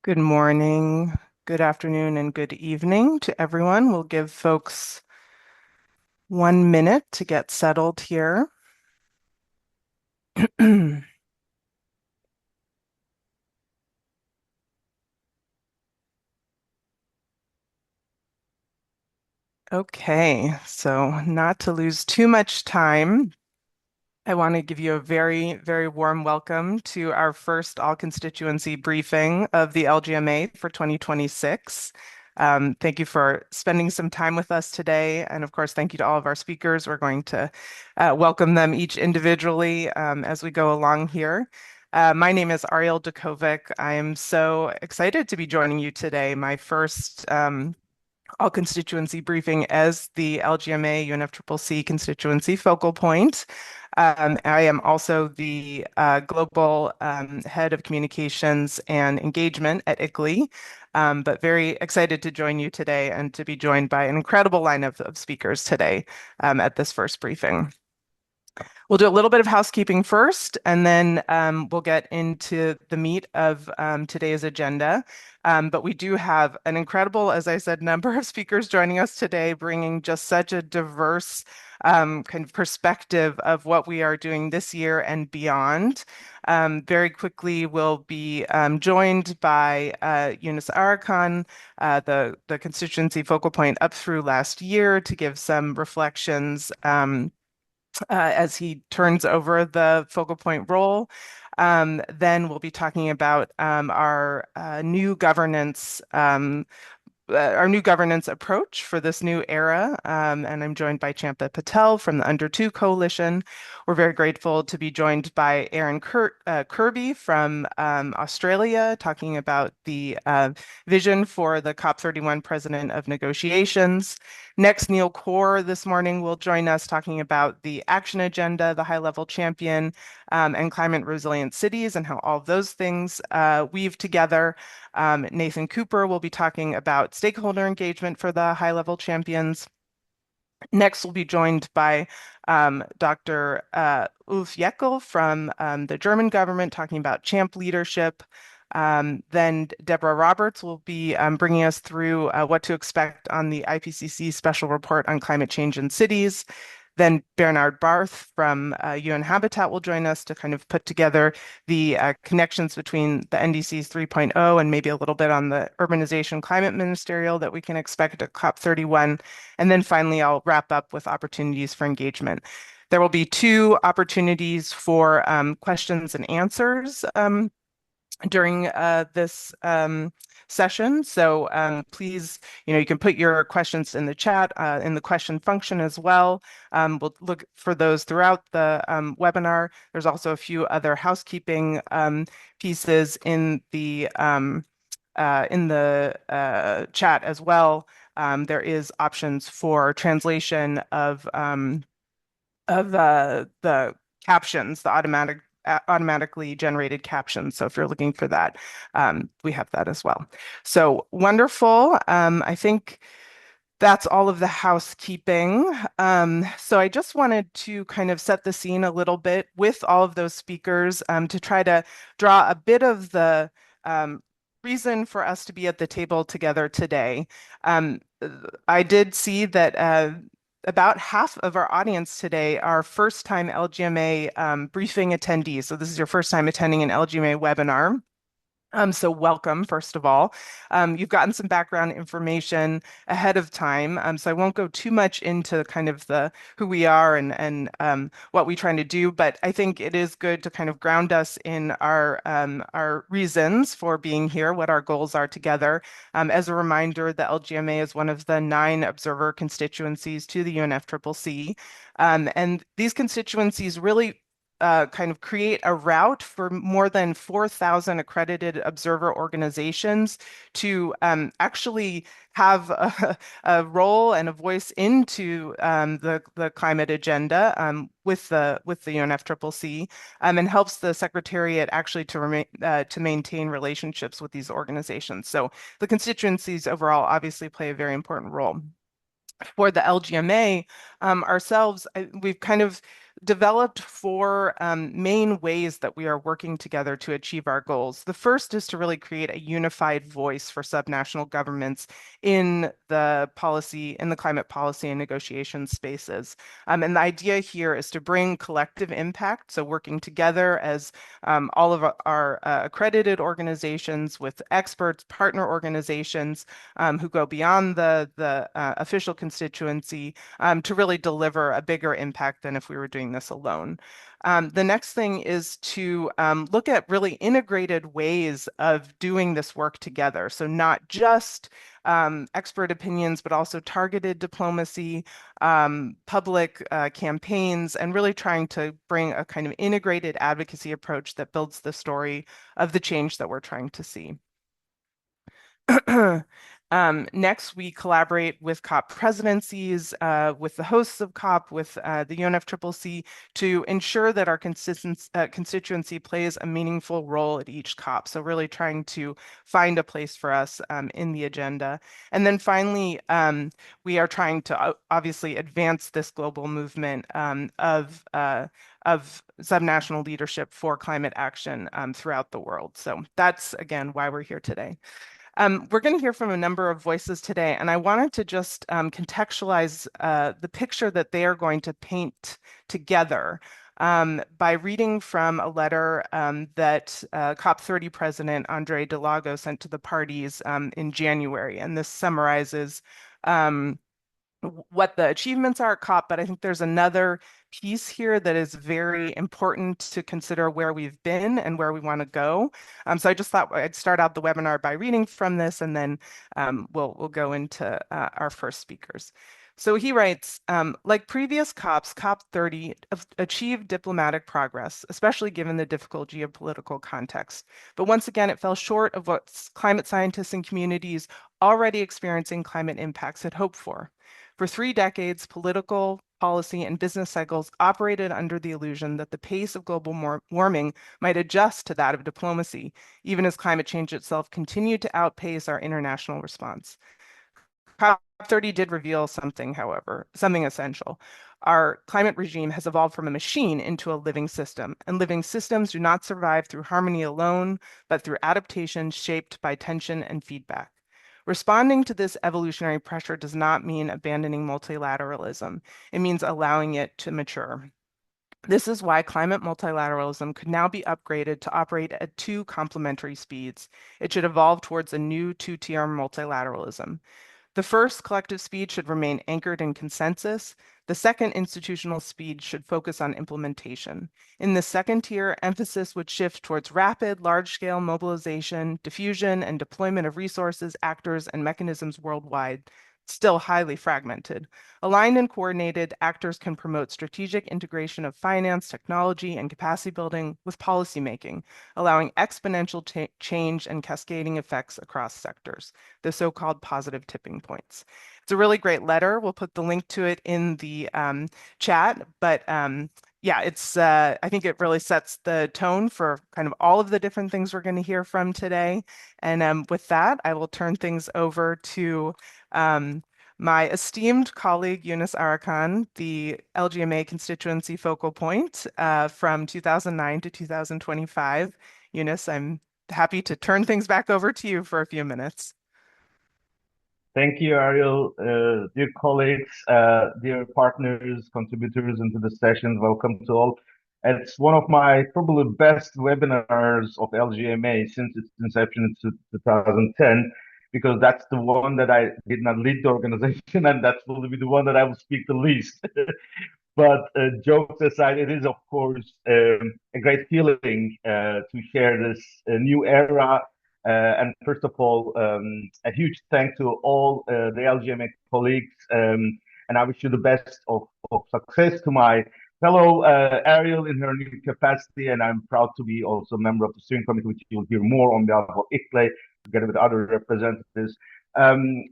Good morning, good afternoon, and good evening to everyone. We'll give folks 1 minute to get settled here. Okay, so not to lose too much time, I want to give you a very, very warm welcome to our first all-constituency briefing of the LGMA for 2026. Thank you for spending some time with us today. And of course, thank you to all of our speakers. We're going to welcome them each individually as we go along here. My name is Ariel Dekovic. I am so excited to be joining you today, my first all-constituency briefing as the LGMA UNFCCC constituency focal point. I am also the global head of communications and engagement at ICLEI, but very excited to join you today and to be joined by an incredible lineup of speakers today at this first briefing. We'll do a little bit of housekeeping first, and then we'll get into the meat of today's agenda. But we do have an incredible, as I said, number of speakers joining us today, bringing just such a diverse kind of perspective of what we are doing this year and beyond. Very quickly, we'll be joined by Yunus Arikan, the constituency focal point up through last year, to give some reflections as he turns over the focal point role. Then we'll be talking about our new governance approach for this new era. And I'm joined by Champa Patel from the Under Two Coalition. We're very grateful to be joined by Kirby from Australia, talking about the vision for the COP31 President of Negotiations. Next, Neil Khor this morning will join us talking about the action agenda, the high-level champion, and climate resilient cities and how all of those things weave together. Nathan Cooper will be talking about stakeholder engagement for the high-level champions. Next, we'll be joined by Dr. Ulf Jäckel from the German government talking about CHAMP leadership. Then Debra Roberts will be bringing us through what to expect on the IPCC special report on climate change in cities. Then Bernhard Barth from UN Habitat will join us to kind of put together the connections between the NDCs 3.0 and maybe a little bit on the urbanization climate ministerial that we can expect at COP31. And then finally, I'll wrap up with opportunities for engagement. There will be two opportunities for questions and answers during this session. So please, you can put your questions in the chat, in the question function as well. We'll look for those throughout the webinar. There's also a few other housekeeping pieces in the chat as well. There is options for translation of the captions, the automatically generated captions. So if you're looking for that, we have that as well. So wonderful. I think that's all of the housekeeping. So I just wanted to kind of set the scene a little bit with all of those speakers to try to draw a bit of the reason for us to be at the table together today. I did see that about half of our audience today are first-time LGMA briefing attendees. So this is your first time attending an LGMA webinar. So welcome, first of all. You've gotten some background information ahead of time, so I won't go too much into kind of the who we are and what we're trying to do, but I think it is good to kind of ground us in our reasons for being here, what our goals are together. As a reminder, the LGMA is one of the 9 observer constituencies to the UNFCCC, and these constituencies really kind of create a route for more than 4,000 accredited observer organizations to actually have a role and a voice into the climate agenda with the UNFCCC, and helps the Secretariat actually to maintain relationships with these organizations. So the constituencies overall obviously play a very important role. For the LGMA ourselves, we've kind of developed four main ways that we are working together to achieve our goals. The first is to really create a unified voice for subnational governments in the climate policy and negotiation spaces. And the idea here is to bring collective impact, so working together as all of our accredited organizations with experts, partner organizations who go beyond the official constituency to really deliver a bigger impact than if we were doing this alone. The next thing is to look at really integrated ways of doing this work together. So not just expert opinions, but also targeted diplomacy, public campaigns, and really trying to bring a kind of integrated advocacy approach that builds the story of the change that we're trying to see. Next, we collaborate with COP presidencies, with the hosts of COP, with the UNFCCC to ensure that our constituency plays a meaningful role at each COP. So really trying to find a place for us in the agenda. And then finally, we are trying to obviously advance this global movement of subnational leadership for climate action throughout the world. So that's, again, why we're here today. We're going to hear from a number of voices today, and I wanted to just contextualize the picture that they are going to paint together by reading from a letter that COP30 President Andre Delago sent to the parties in January. And this summarizes what the achievements are at COP, but I think there's another piece here that is very important to consider where we've been and where we want to go. So I just thought I'd start out the webinar by reading from this, and then we'll go into our first speakers. So he writes, like previous COPs, COP30 achieved diplomatic progress, especially given the difficult geopolitical context. But once again, it fell short of what climate scientists and communities already experiencing climate impacts had hoped for. For 3 decades, political, policy, and business cycles operated under the illusion that the pace of global warming might adjust to that of diplomacy, even as climate change itself continued to outpace our international response. COP30 did reveal something, however, something essential. Our climate regime has evolved from a machine into a living system, and living systems do not survive through harmony alone, but through adaptation shaped by tension and feedback. Responding to this evolutionary pressure does not mean abandoning multilateralism. It means allowing it to mature. This is why climate multilateralism could now be upgraded to operate at 2 complementary speeds. It should evolve towards a new 2-tier multilateralism. The first collective speed should remain anchored in consensus. The second institutional speed should focus on implementation. In the second tier, emphasis would shift towards rapid, large-scale mobilization, diffusion, and deployment of resources, actors, and mechanisms worldwide, still highly fragmented. Aligned and coordinated, actors can promote strategic integration of finance, technology, and capacity building with policymaking, allowing exponential change and cascading effects across sectors, the so-called positive tipping points. It's a really great letter. We'll put the link to it in the chat, but yeah, I think it really sets the tone for kind of all of the different things we're going to hear from today. And with that, I will turn things over to my esteemed colleague, Yunus Arikan, the LGMA constituency focal point from 2009 to 2025. Yunus, I'm happy to turn things back over to you for a few minutes. Thank you, Ariel. Dear colleagues, dear partners, contributors into the session, welcome to all. It's one of my probably best webinars of LGMA since its inception in 2010, because that's the one that I did not lead the organization, and that's will be the one that I will speak the least. But jokes aside, it is, of course, a great feeling to share this new era. And first of all, a huge thank to all the LGMA colleagues. And I wish you the best of success to my fellow Ariel in her new capacity. And I'm proud to be also a member of the steering committee, which you'll hear more on behalf of ICLEI, together with other representatives.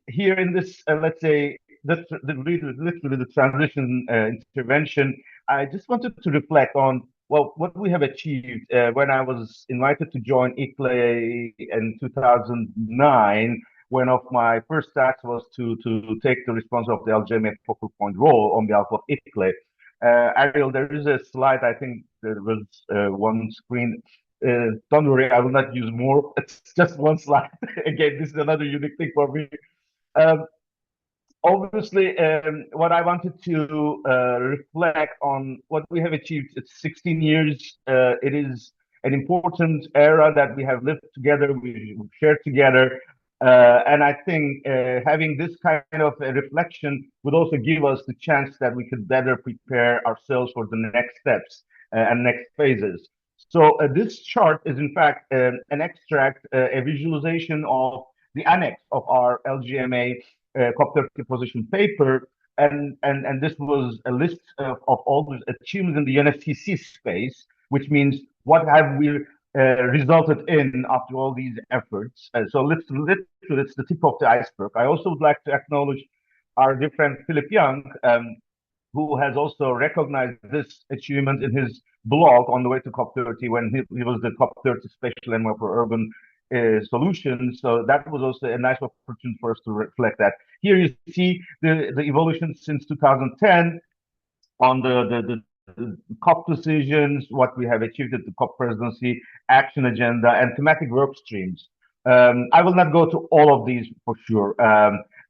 Here in this, let's say, literally the transition intervention, I just wanted to reflect on what we have achieved. When I was invited to join ICLEI in 2009, one of my first tasks was to take the responsibility of the LGMA focal point role on behalf of ICLEI. Ariel, there is a slide. I think there was one screen. Don't worry, I will not use more. It's just one slide. Again, this is another unique thing for me. Um, Obviously, what I wanted to reflect on what we have achieved. It's 16 years. It is an important era that we have lived together, we've shared together. And I think having this kind of a reflection would also give us the chance that we could better prepare ourselves for the next steps and next phases. So this chart is in fact an extract, a visualization of the annex of our LGMA COP30 position paper, and this was a list of all the achievements in the UNFCCC space, which means what have we resulted in after all these efforts. It's the tip of the iceberg. I also would like to acknowledge our dear friend Philip Young, who has also recognized this achievement in his blog on the way to COP30 when he was the COP30 special envoy for urban solutions. So that was also a nice opportunity for us to reflect that. Here you see the evolution since 2010 on the COP decisions, what we have achieved at the COP presidency, action agenda, and thematic work streams. I will not go to all of these for sure,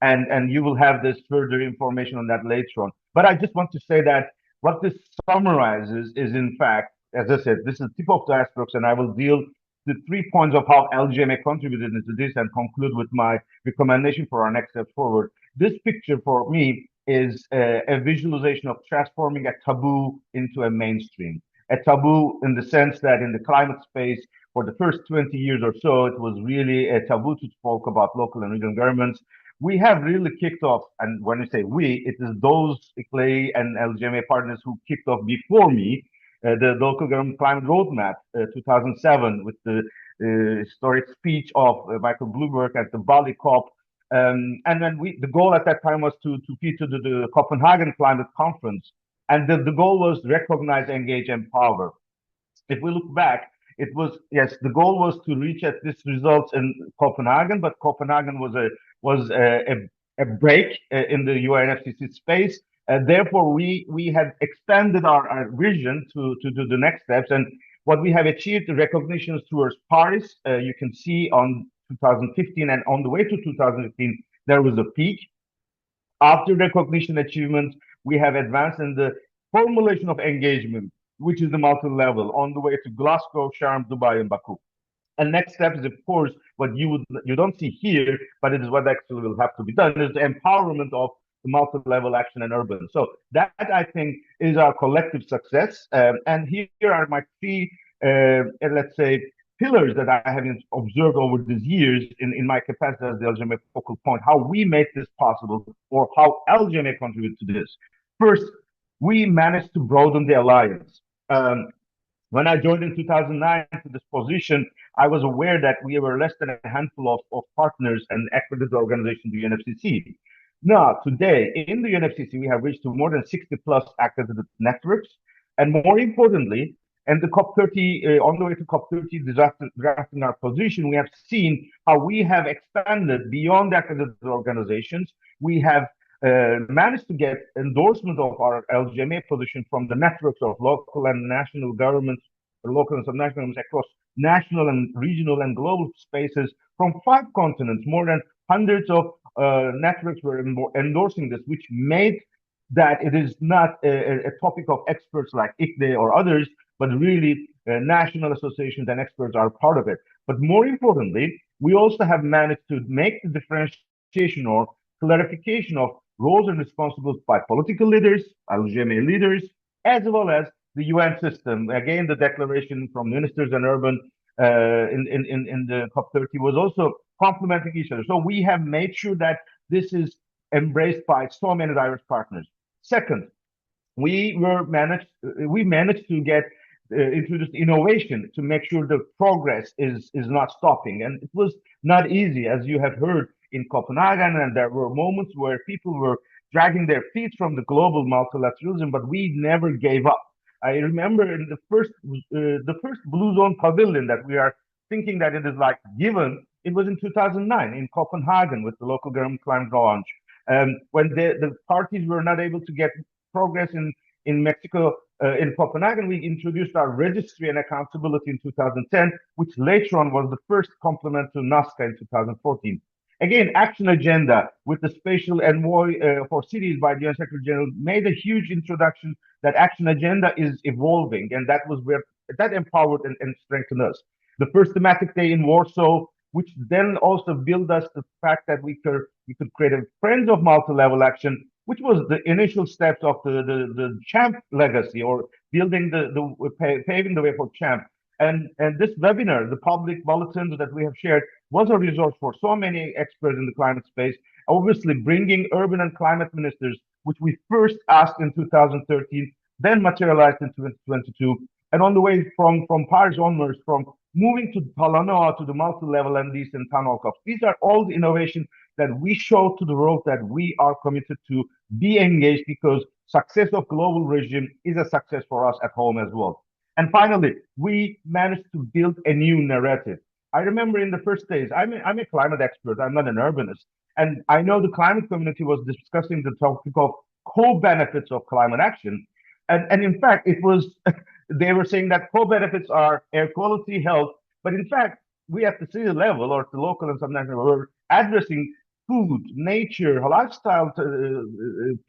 and you will have this further information on that later on. But I just want to say that what this summarizes is, in fact, as I said, this is the tip of the iceberg, and I will deal the 3 points of how LGMA contributed into this and conclude with my recommendation for our next step forward. This picture for me is a visualization of transforming a taboo into a mainstream. A taboo in the sense that in the climate space, for the first 20 years or so, it was really a taboo to talk about local and regional governments. We have really kicked off, and when we say we, it is those ICLEI and LGMA partners who kicked off before me, the local government climate roadmap, 2007, with the historic speech of Michael Bloomberg at the Bali COP. And then the goal at that time was to feed to the Copenhagen Climate Conference. And the goal was recognize, engage, empower. If we look back, it was, yes, the goal was to reach at this results in Copenhagen, but Copenhagen was a break in the UNFCCC space. Therefore, we had expanded our vision to do the next steps. And what we have achieved, the recognitions towards Paris, you can see on 2015 and on the way to 2015, there was a peak. After recognition achievements, we have advanced in the formulation of engagement, which is the multi-level, on the way to Glasgow, Sharm, Dubai, and Baku. And next step is, of course, what you don't see here, but it is what actually will have to be done, is the empowerment of the multi-level action and urban. So that, I think, is our collective success. And here are my three, let's say, pillars that I have observed over these years in my capacity as the LGMA focal point, how we made this possible, or how LGMA contributed to this. First, we managed to broaden the alliance. When I joined in 2009 to this position, I was aware that we were less than a handful of partners and accredited organizations, the UNFCCC. Now, today, in the UNFCCC, we have reached to more than 60 plus accredited networks. And more importantly, and the COP30, on the way to COP30, drafting our position, we have seen how we have expanded beyond accredited organizations. We have managed to get endorsement of our LGMA position from the networks of local and national governments, or local and subnational governments across national and regional and global spaces from 5 continents. More than hundreds of networks were endorsing this, which made that it is not a topic of experts like ICLEI or others, but really national associations and experts are part of it. But more importantly, we also have managed to make the differentiation or clarification of roles and responsibilities by political leaders, LGMA leaders, as well as the UN system. Again, the declaration from ministers and urban in the COP30 was also complementing each other. So we have made sure that this is embraced by so many diverse partners. Second, we managed to get introduced innovation to make sure the progress is not stopping. And it was not easy, as you have heard in Copenhagen, and there were moments where people were dragging their feet from the global multilateralism, but we never gave up. I remember in the first Blue Zone Pavilion that we are thinking that it is like given. It was in 2009 in Copenhagen with the local government climate launch, when the parties were not able to get progress in Mexico, in Copenhagen, we introduced our registry and accountability in 2010, which later on was the first complement to NASCA in 2014. Again, action agenda with the spatial envoy for cities by the UN Secretary General made a huge introduction that action agenda is evolving, and that was where that empowered and strengthened us. The first thematic day in Warsaw, which then also built us the fact that we could create a Friends of Multi-Level Action, which was the initial steps of the Champ legacy, or building paving the way for Champ. And this webinar, the public bulletins that we have shared, was a resource for so many experts in the climate space. Obviously, bringing urban and climate ministers, which we first asked in 2013, then materialized in 2022. And on the way from Paris onwards, from moving to Talanoa to the multi-level MDs and town hall COPs. These are all the innovations that we show to the world that we are committed to be engaged, because success of global regime is a success for us at home as well. And finally, we managed to build a new narrative. I remember in the first days, I'm a climate expert, I'm not an urbanist. And I know the climate community was discussing the topic of co-benefits of climate action. And in fact, it was, they were saying that co-benefits are air quality, health, but in fact, we at the city level or the local and subnational level, we're addressing food, nature, lifestyle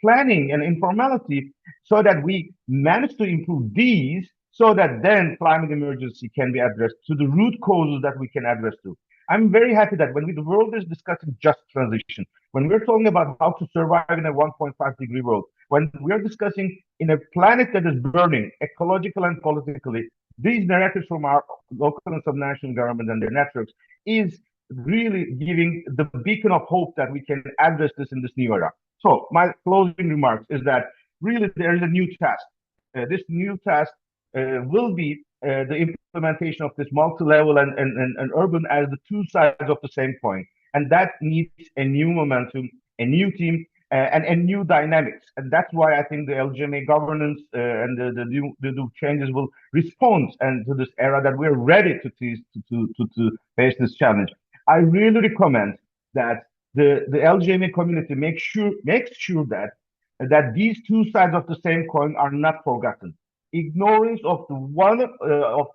planning, and informality, so that we manage to improve these, so that then climate emergency can be addressed to the root causes that we can address to. I'm very happy that when the world is discussing just transition, when we're talking about how to survive in a 1.5-degree world, when we're discussing in a planet that is burning, ecological and politically, these narratives from our local and subnational government and their networks is really giving the beacon of hope that we can address this in this new era. So my closing remarks is that really there is a new task. This new task will be the implementation of this multi-level and urban as the two sides of the same coin. And that needs a new momentum, a new team, and new dynamics. And that's why I think the LGMA governance and the new changes will respond and to this era that we're ready to face this challenge. I really recommend that the LGMA community makes sure that these two sides of the same coin are not forgotten. Ignorance of the one of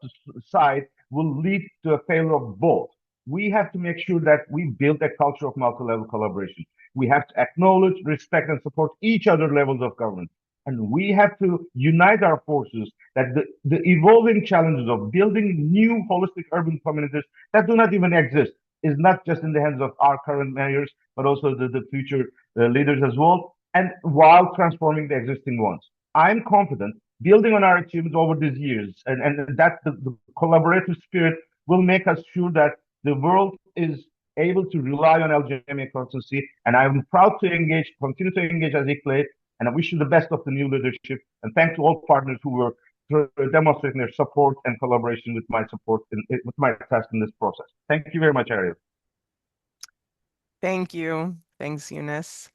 the side will lead to a failure of both. We have to make sure that we build a culture of multi-level collaboration. We have to acknowledge, respect, and support each other levels of government. And we have to unite our forces that the evolving challenges of building new holistic urban communities that do not even exist is not just in the hands of our current mayors, but also the future leaders as well, and while transforming the existing ones. I'm confident, building on our achievements over these years, and that the collaborative spirit will make us sure that the world is able to rely on LGMA constancy. And I'm proud to continue to engage as ICLEI, and I wish you the best of the new leadership. And thanks to all partners who were demonstrating their support and collaboration with my with my task in this process. Thank you very much, Ariel. Thank you. Thanks, Yunus.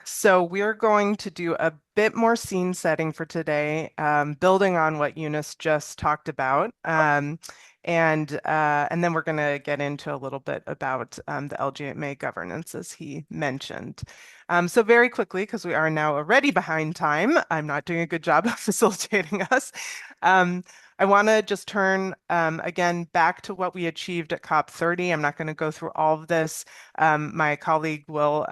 So we're going to do a bit more scene setting for today, building on what Yunus just talked about. And then we're going to get into a little bit about the LGMA governance, as he mentioned. So very quickly, because we are now already behind time, I'm not doing a good job of facilitating us. I want to just turn again back to what we achieved at COP30. I'm not going to go through all of this. My colleague will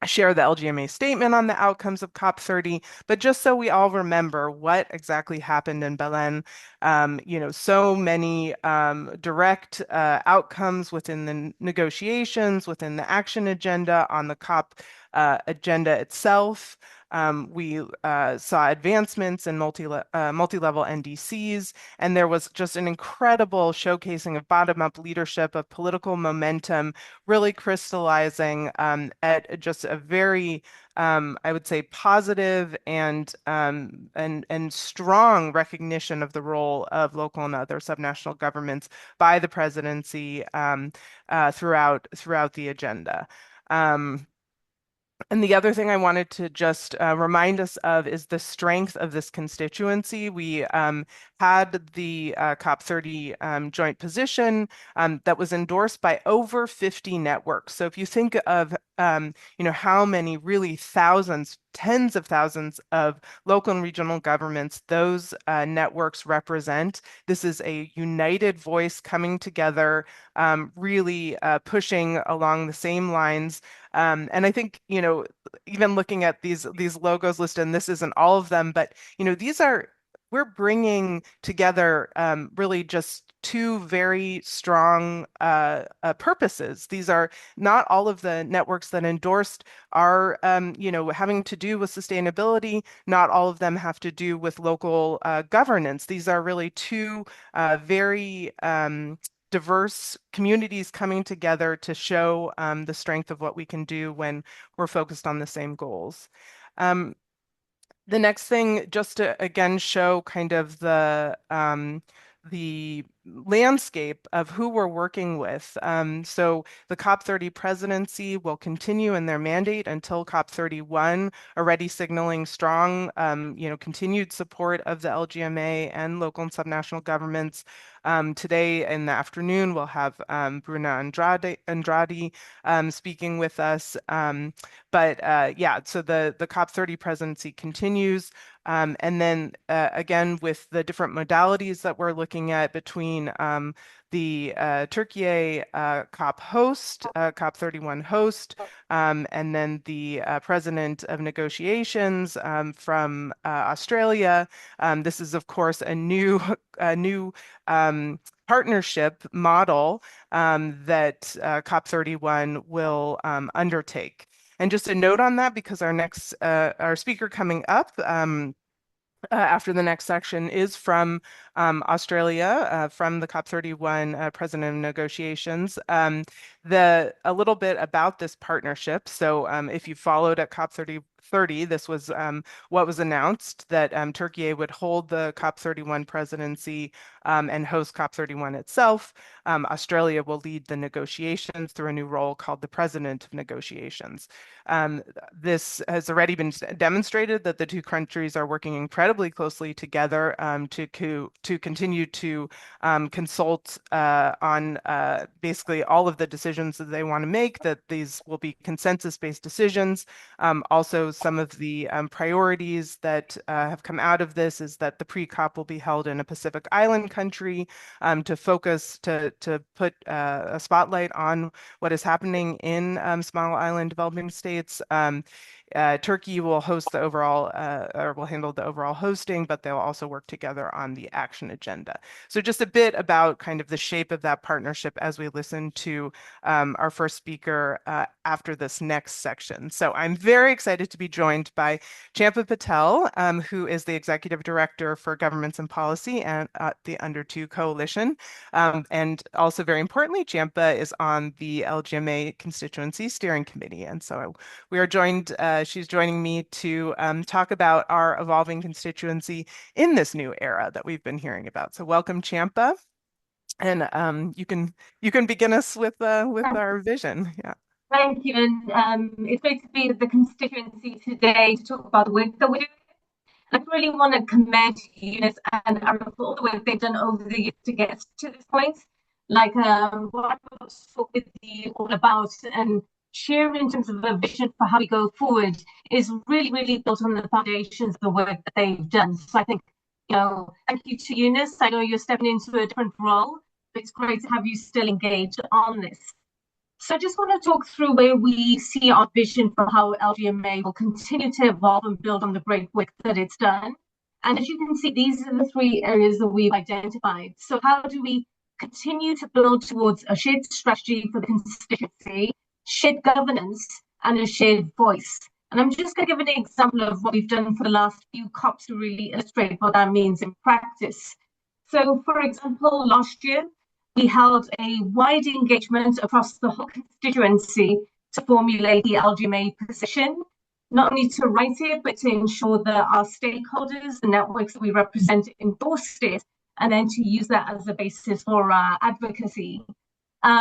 share the LGMA statement on the outcomes of COP30, but just so we all remember what exactly happened in Belém, so many direct outcomes within the negotiations, within the action agenda, on the COP agenda itself. We saw advancements in multi-level NDCs, and there was just an incredible showcasing of bottom-up leadership, of political momentum, really crystallizing at just a very, I would say, positive and strong recognition of the role of local and other subnational governments by the presidency throughout the agenda. And the other thing I wanted to just remind us of is the strength of this constituency. We had the COP30 joint position that was endorsed by over 50 networks. So if you think of how many really thousands, tens of thousands of local and regional governments those networks represent, this is a united voice coming together, really pushing along the same lines. And I think, even looking at these logos listed, and this isn't all of them, but these are we're bringing together really just two very strong purposes. These are not all of the networks that endorsed are, having to do with sustainability. Not all of them have to do with local governance. These are really two very diverse communities coming together to show the strength of what we can do when we're focused on the same goals. Um, the next thing, just to again show kind of the landscape of who we're working with. So the COP30 presidency will continue in their mandate until COP31, already signaling strong, continued support of the LGMA and local and subnational governments. Today in the afternoon, we'll have Bruna Andrade speaking with us. Yeah, so the COP30 presidency continues. And then again, with the different modalities that we're looking at between the Turkey COP host, COP31 host, and then the president of negotiations from Australia. This is, of course, a new partnership model that COP31 will undertake. And just a note on that, because our speaker coming up after the next section is from Australia, from the COP31 President of Negotiations. A little bit about this partnership. So if you followed at COP30, this was what was announced, that Turkey would hold the COP31 presidency and host COP31 itself. Australia will lead the negotiations through a new role called the President of Negotiations. This has already been demonstrated that the two countries are working incredibly closely together to continue to consult on basically all of the decisions that they want to make, that these will be consensus-based decisions. Also, some of the priorities that have come out of this is that the pre-COP will be held in a Pacific Island country to focus, to put a spotlight on what is happening in small island developing states. Turkey will host the overall, or will handle the overall hosting, but they'll also work together on the action agenda. So just a bit about kind of the shape of that partnership as we listen to our first speaker after this next section. So I'm very excited to be joined by Champa Patel, who is the Executive Director for Governments and Policy and the Under2 Coalition. And also very importantly, Champa is on the LGMA Constituency Steering Committee. And so we are joined, she's joining me to talk about our evolving constituency in this new era that we've been hearing about. So welcome, Champa. And you can begin us with our vision. Yeah. Thank you. And it's great to be at the constituency today to talk about the work that we're doing. I really want to commend Yunus and Ariel for all the work they've done over the years to get us to this point. Like what I spoke with you all about and sharing in terms of a vision for how we go forward is really, really built on the foundations of the work that they've done. So I think, thank you to Yunus. I know you're stepping into a different role, but it's great to have you still engaged on this. So I just want to talk through where we see our vision for how LGMA will continue to evolve and build on the great work that it's done. And as you can see, these are the three areas that we've identified. So how do we continue to build towards a shared strategy for the constituency, shared governance, and a shared voice? And I'm just going to give an example of what we've done for the last few COPs to really illustrate what that means in practice. So, for example, last year, we held a wide engagement across the whole constituency to formulate the LGMA position, not only to write it, but to ensure that our stakeholders, the networks that we represent, endorsed it, and then to use that as a basis for our advocacy.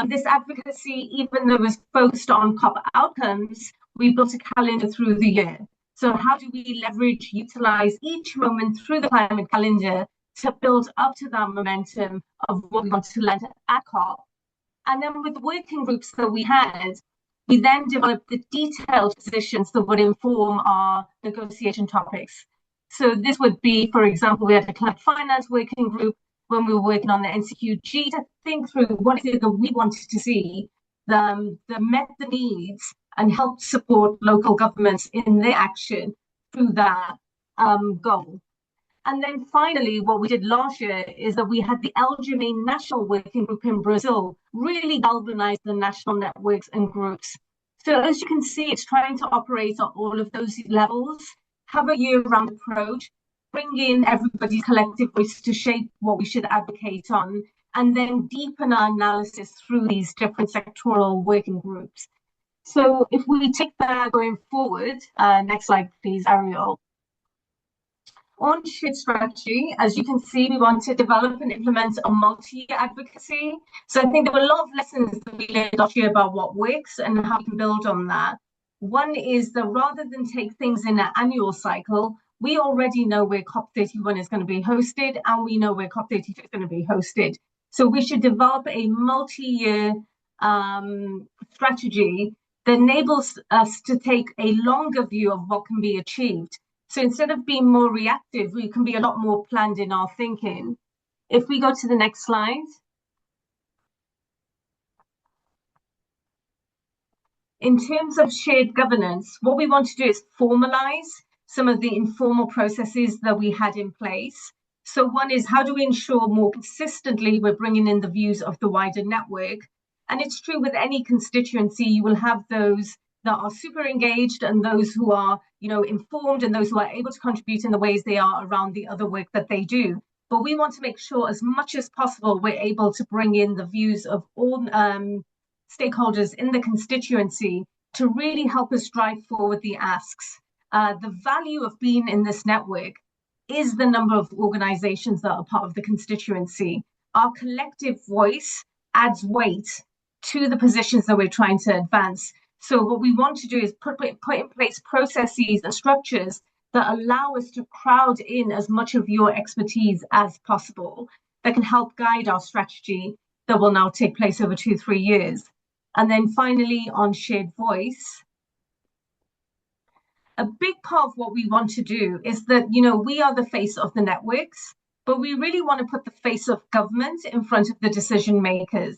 This advocacy, even though it was focused on COP outcomes, we built a calendar through the year. So how do we leverage, utilize each moment through the climate calendar to build up to that momentum of what we want to land at COP? And then with the working groups that we had, we then developed the detailed positions that would inform our negotiation topics. So this would be, for example, we had a climate finance working group when we were working on the NCQG to think through what is it that we wanted to see that met the needs and helped support local governments in their action through that goal. And then finally, what we did last year is that we had the LGMA National Working Group in Brazil really galvanize the national networks and groups. So as you can see, it's trying to operate on all of those levels, have a year-round approach, bring in everybody's collective voice to shape what we should advocate on, and then deepen our analysis through these different sectoral working groups. So if we take that going forward, next slide, please, Ariel. On shared strategy, as you can see, we want to develop and implement a multi-year advocacy. So I think there were a lot of lessons that we learned last year about what works and how we can build on that. One is that rather than take things in an annual cycle, we already know where COP31 is going to be hosted, and we know where COP32 is going to be hosted. So we should develop a multi-year strategy that enables us to take a longer view of what can be achieved. So instead of being more reactive, we can be a lot more planned in our thinking. If we go to the next slide. In terms of shared governance, what we want to do is formalize some of the informal processes that we had in place. So one is, how do we ensure more consistently we're bringing in the views of the wider network? And it's true with any constituency, you will have those that are super engaged and those who are, informed and those who are able to contribute in the ways they are around the other work that they do. But we want to make sure as much as possible we're able to bring in the views of all stakeholders in the constituency to really help us drive forward the asks. The value of being in this network is the number of organizations that are part of the constituency. Our collective voice adds weight to the positions that we're trying to advance. So what we want to do is put in place processes and structures that allow us to crowd in as much of your expertise as possible that can help guide our strategy that will now take place over 2-3 years. And then finally, on shared voice, a big part of what we want to do is that, we are the face of the networks, but we really want to put the face of government in front of the decision makers.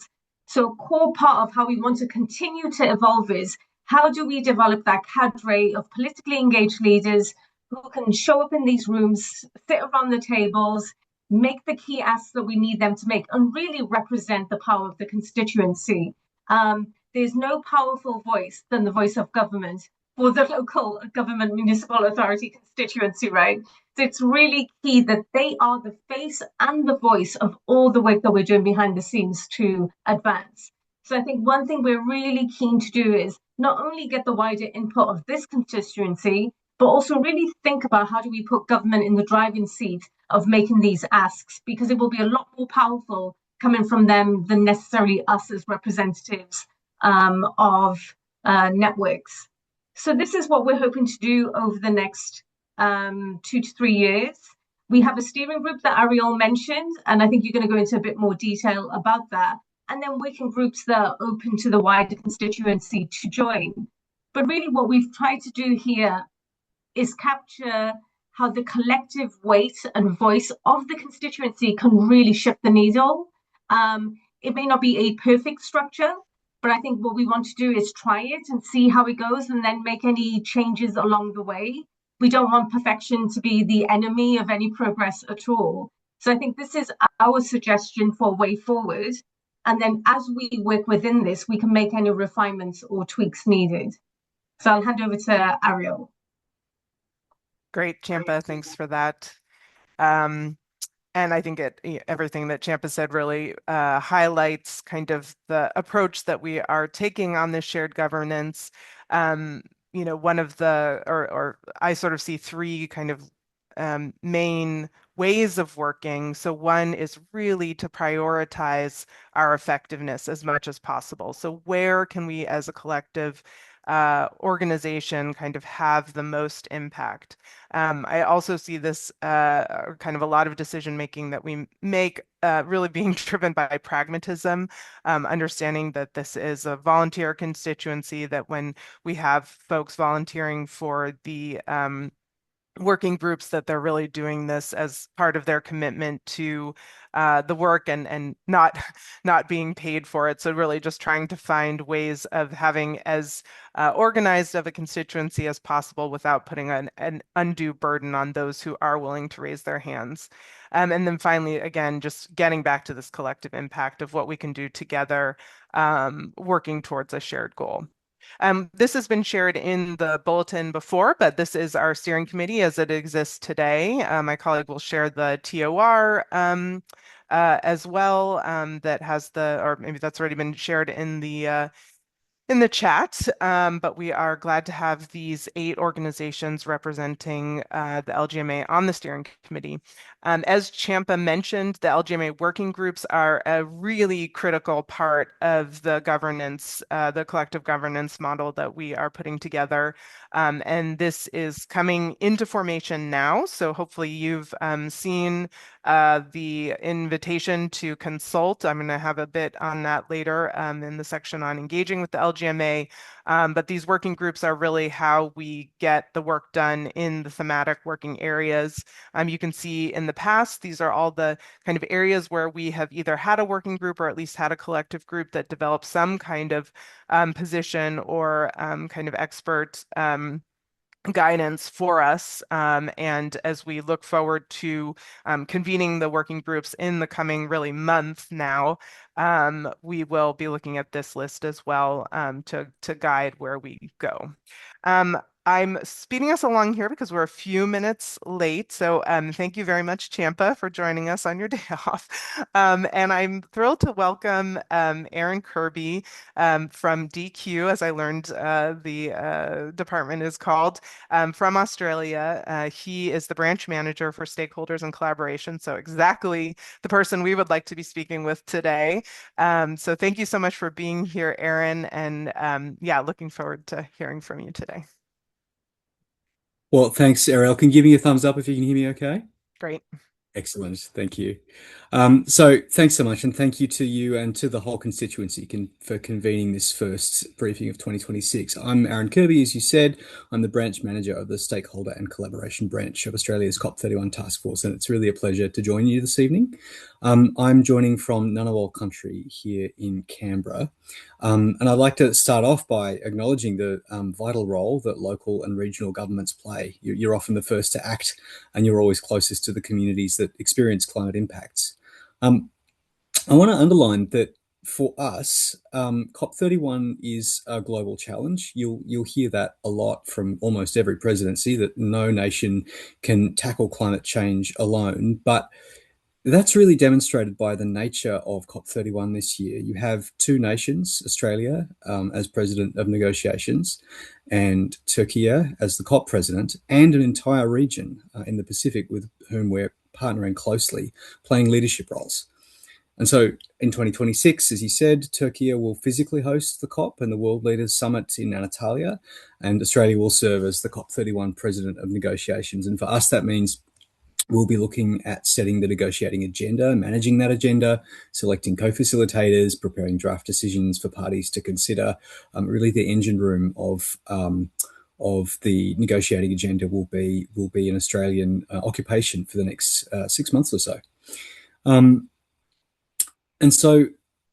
So a core part of how we want to continue to evolve is, how do we develop that cadre of politically engaged leaders who can show up in these rooms, sit around the tables, make the key asks that we need them to make, and really represent the power of the constituency. There's no powerful voice than the voice of government for the local government municipal authority constituency, right? So it's really key that they are the face and the voice of all the work that we're doing behind the scenes to advance. So I think one thing we're really keen to do is not only get the wider input of this constituency, but also really think about how do we put government in the driving seat of making these asks, because it will be a lot more powerful coming from them than necessarily us as representatives of networks. So this is what we're hoping to do over the next 2 to 3 years. We have a steering group that Ariel mentioned, and I think you're going to go into a bit more detail about that. And then working groups that are open to the wider constituency to join. But really what we've tried to do here is capture how the collective weight and voice of the constituency can really shift the needle. It may not be a perfect structure, but I think what we want to do is try it and see how it goes and then make any changes along the way. We don't want perfection to be the enemy of any progress at all. So I think this is our suggestion for a way forward. And then as we work within this, we can make any refinements or tweaks needed. So I'll hand over to Ariel. Great, Champa, thanks for that. And I think everything that Champa said really highlights kind of the approach that we are taking on this shared governance. One of the, or I sort of see three kind of main ways of working. So one is really to prioritize our effectiveness as much as possible. So where can we as a collective organization kind of have the most impact. I also see this kind of a lot of decision making that we make really being driven by pragmatism, understanding that this is a volunteer constituency, that when we have folks volunteering for the working groups, that they're really doing this as part of their commitment to the work and not not being paid for it. So really just trying to find ways of having as organized of a constituency as possible without putting an undue burden on those who are willing to raise their hands. And then finally, again, just getting back to this collective impact of what we can do together, working towards a shared goal. This has been shared in the bulletin before, but this is our steering committee as it exists today. My colleague will share the TOR as well, that has or maybe that's already been shared in the chat, but we are glad to have these 8 organizations representing the LGMA on the steering committee. As Champa mentioned, the LGMA working groups are a really critical part of the governance, the collective governance model that we are putting together. And this is coming into formation now. So hopefully you've seen the invitation to consult. I'm going to have a bit on that later in the section on engaging with the LGMA. But these working groups are really how we get the work done in the thematic working areas. You can see in the past, these are all the kind of areas where we have either had a working group or at least had a collective group that developed some kind of position or kind of expert guidance for us. And as we look forward to convening the working groups in the coming really month now, we will be looking at this list as well to guide where we go. I'm speeding us along here because we're a few minutes late. So thank you very much, Champa, for joining us on your day off. And I'm thrilled to welcome Aaron Kirby from DQ, as I learned the department is called, from Australia. He is the branch manager for stakeholders and collaboration. So exactly the person we would like to be speaking with today. So thank you so much for being here, Aaron. And yeah, looking forward to hearing from you today. Well, thanks, Ariel. Can you give me a thumbs up if you can hear me okay? Great. Excellent. Thank you. So thanks so much. And thank you to you and to the whole constituency for convening this first briefing of 2026. I'm Aaron Kirby, as you said. I'm the branch manager of the Stakeholder and Collaboration Branch of Australia's COP31 Task Force, and it's really a pleasure to join you this evening. I'm joining from Ngunnawal country here in Canberra. And I'd like to start off by acknowledging the vital role that local and regional governments play. You're often the first to act, and you're always closest to the communities that experience climate impacts. I want to underline that for us, COP31 is a global challenge. You'll hear that a lot from almost every presidency, that no nation can tackle climate change alone. But that's really demonstrated by the nature of COP31 this year. You have 2 nations, Australia as president of negotiations, and Turkey as the COP president, and an entire region in the Pacific with whom we're partnering closely, playing leadership roles. And so in 2026, as you said, Turkey will physically host the COP and the World Leaders Summit in Antalya, and Australia will serve as the COP31 president of negotiations. And for us, that means we'll be looking at setting the negotiating agenda, managing that agenda, selecting co-facilitators, preparing draft decisions for parties to consider. Really, the engine room of the negotiating agenda will be an Australian occupation for the next 6 months or so. And so,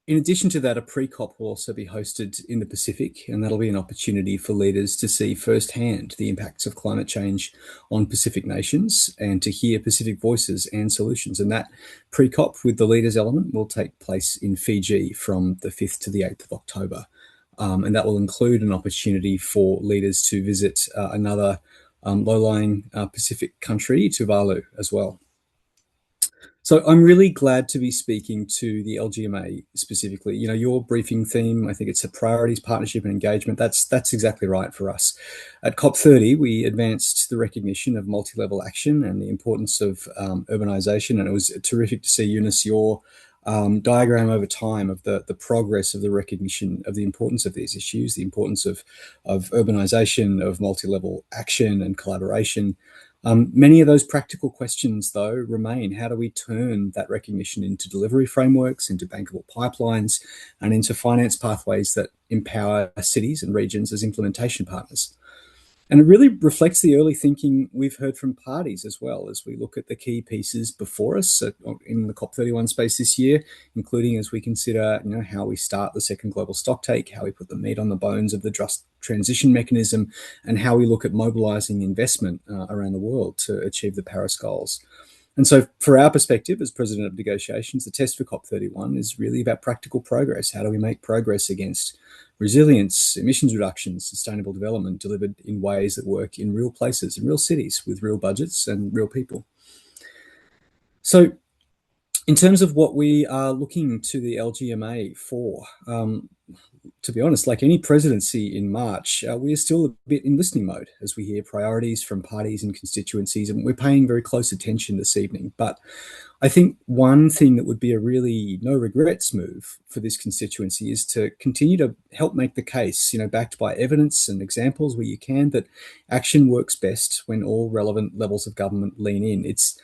in addition to that, a pre-COP will also be hosted in the Pacific, and that'll be an opportunity for leaders to see firsthand the impacts of climate change on Pacific nations and to hear Pacific voices and solutions. And that pre-COP with the leaders element will take place in Fiji from the 5th to the 8th of October. And that will include an opportunity for leaders to visit another low-lying Pacific country, Tuvalu, as well. So I'm really glad to be speaking to the LGMA specifically. You know, your briefing theme, I think it's a priorities, partnership and engagement. That's exactly right for us. At COP30, we advanced the recognition of multi-level action and the importance of urbanisation. And it was terrific to see, Yunus, your diagram over time of the progress of the recognition of the importance of these issues, the importance of urbanization, of multi-level action and collaboration. Many of those practical questions, though, remain. How do we turn that recognition into delivery frameworks, into bankable pipelines, and into finance pathways that empower cities and regions as implementation partners? And it really reflects the early thinking we've heard from parties as well as we look at the key pieces before us in the COP31 space this year, including as we consider, how we start the second global stocktake, how we put the meat on the bones of the just transition mechanism, and how we look at mobilizing investment around the world to achieve the Paris goals. And so for our perspective as president of negotiations, the test for COP31 is really about practical progress. How do we make progress against resilience, emissions reductions, sustainable development delivered in ways that work in real places, in real cities with real budgets and real people? So in terms of what we are looking to the LGMA for, to be honest, like any presidency in March, we are still a bit in listening mode as we hear priorities from parties and constituencies, and we're paying very close attention this evening. But I think one thing that would be a really no regrets move for this constituency is to continue to help make the case, backed by evidence and examples where you can, that action works best when all relevant levels of government lean in. It's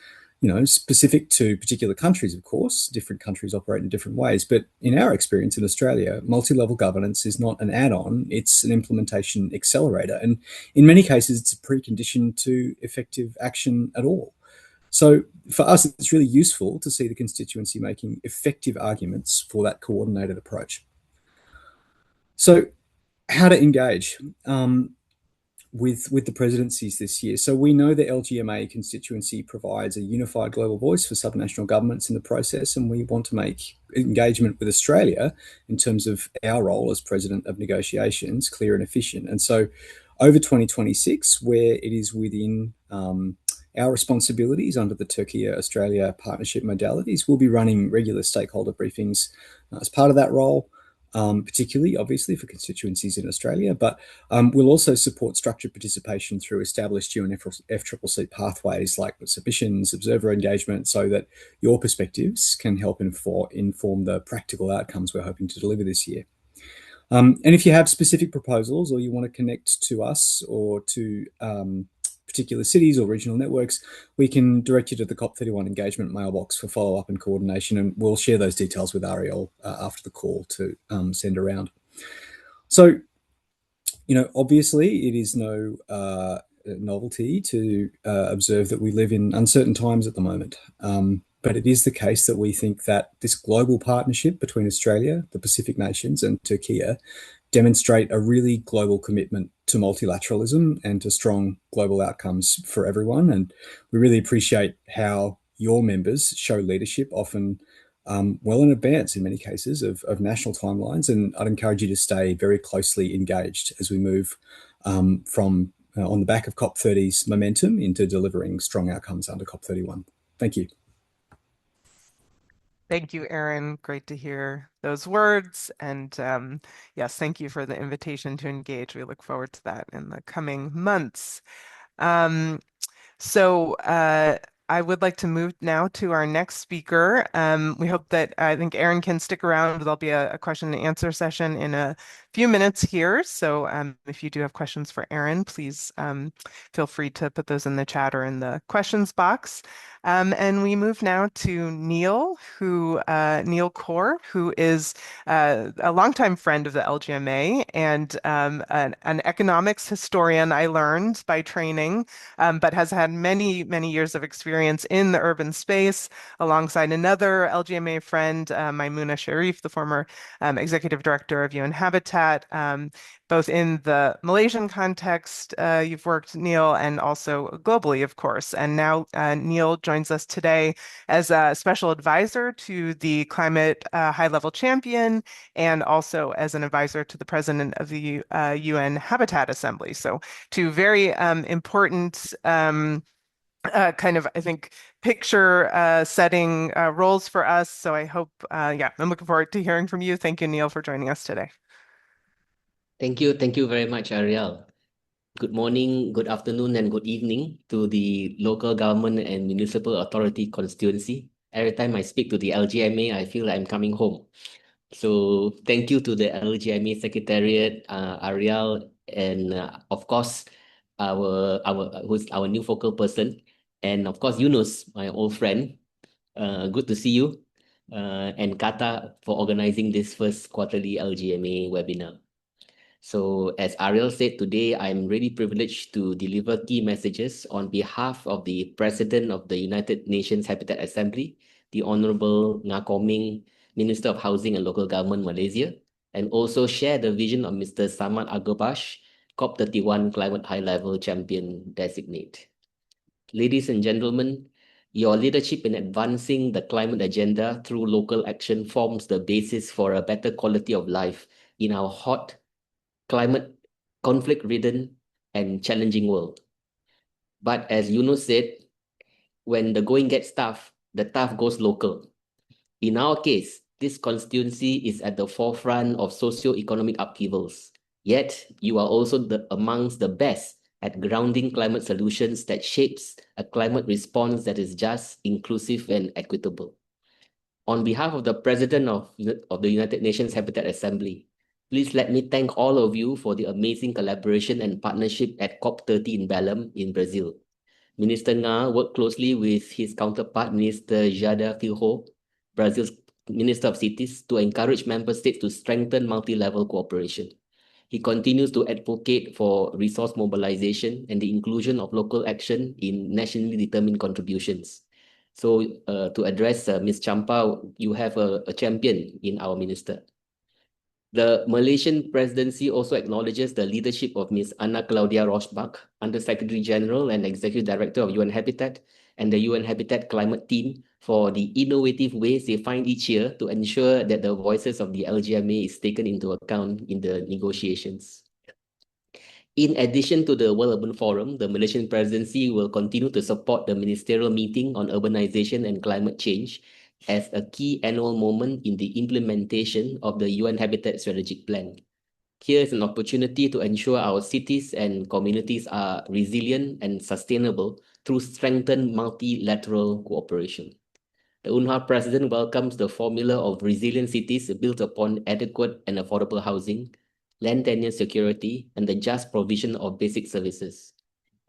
specific to particular countries, of course. Different countries operate in different ways. But in our experience in Australia, multi-level governance is not an add-on, it's an implementation accelerator. And in many cases, it's a precondition to effective action at all. So for us, it's really useful to see the constituency making effective arguments for that coordinated approach. So how to engage? With the presidencies this year. So we know the LGMA constituency provides a unified global voice for subnational governments in the process, and we want to make engagement with Australia in terms of our role as president of negotiations clear and efficient. And so over 2026, where it is within our responsibilities under the Turkey-Australia partnership modalities, we'll be running regular stakeholder briefings as part of that role. Particularly, obviously, for constituencies in Australia, but we'll also support structured participation through established UNFCCC pathways like submissions, observer engagement, so that your perspectives can help inform the practical outcomes we're hoping to deliver this year. And if you have specific proposals or you want to connect to us or to particular cities or regional networks, we can direct you to the COP31 engagement mailbox for follow-up and coordination, and we'll share those details with Ariel after the call to send around. So, obviously it is no novelty to observe that we live in uncertain times at the moment. But it is the case that we think that this global partnership between Australia, the Pacific nations, and Turkey demonstrate a really global commitment to multilateralism and to strong global outcomes for everyone. And we really appreciate how your members show leadership, often well in advance in many cases of national timelines. And I'd encourage you to stay very closely engaged as we move from on the back of COP30's momentum into delivering strong outcomes under COP31. Thank you. Thank you, Aaron. Great to hear those words. And yes, thank you for the invitation to engage. We look forward to that in the coming months. So I would like to move now to our next speaker. We hope that I think Aaron can stick around. There'll be a question and answer session in a few minutes here. So if you do have questions for Aaron, please feel free to put those in the chat or in the questions box. And we move now to Neil Khor, who is a longtime friend of the LGMA and an economics historian, I learned by training, but has had many, many years of experience in the urban space alongside another LGMA friend, Maimouna Sharif, the former executive director of UN Habitat, both in the Malaysian context, you've worked, Neil, and also globally, of course. And now Neil joins us today as a special advisor to the Climate High-Level Champion and also as an advisor to the president of the UN Habitat Assembly. So two very important kind of, I think, picture setting roles for us. So I hope, yeah, I'm looking forward to hearing from you. Thank you, Neil, for joining us today. Thank you very much, Ariel. Good morning, good afternoon, and good evening to the local government and municipal authority constituency. Every time I speak to the LGMA, I feel like I'm coming home. So thank you to the LGMA Secretariat, Ariel, and of course, who's our new focal person, and of course Yunus, my old friend. Good to see you, and Kata for organizing this first quarterly LGMA webinar. So as Ariel said, today I'm really privileged to deliver key messages on behalf of the President of the United Nations Habitat Assembly, the Honorable Ngakoming, Minister of Housing and Local Government, Malaysia, and also share the vision of Mr. Samad Agabash, COP31 Climate High Level Champion Designate. Ladies and gentlemen, your leadership in advancing the climate agenda through local action forms the basis for a better quality of life in our hot, climate conflict-ridden and challenging world. But as Yunus said, when the going gets tough, the tough goes local. In our case, this constituency is at the forefront of socio-economic upheavals. Yet, you are also amongst the best at grounding climate solutions that shapes a climate response that is just, inclusive, and equitable. On behalf of the President of the United Nations Habitat Assembly, please let me thank all of you for the amazing collaboration and partnership at COP30 in Belém, in Brazil. Minister Nga worked closely with his counterpart, Minister Jada Filho, Brazil's Minister of Cities, to encourage member states to strengthen multi-level cooperation. He continues to advocate for resource mobilization and the inclusion of local action in nationally determined contributions. So to address Ms. Champa, you have a champion in our minister. The Malaysian presidency also acknowledges the leadership of Ms. Ana Claudia Rosbach, Under Secretary General and Executive Director of UN Habitat, and the UN Habitat Climate Team for the innovative ways they find each year to ensure that the voices of the LGMA is taken into account in the negotiations. In addition to the World Urban Forum, the Malaysian presidency will continue to support the Ministerial Meeting on Urbanization and Climate Change as a key annual moment in the implementation of the UN Habitat Strategic Plan. Here is an opportunity to ensure our cities and communities are resilient and sustainable through strengthened multilateral cooperation. The UNHA President welcomes the formula of resilient cities built upon adequate and affordable housing, land tenure security, and the just provision of basic services.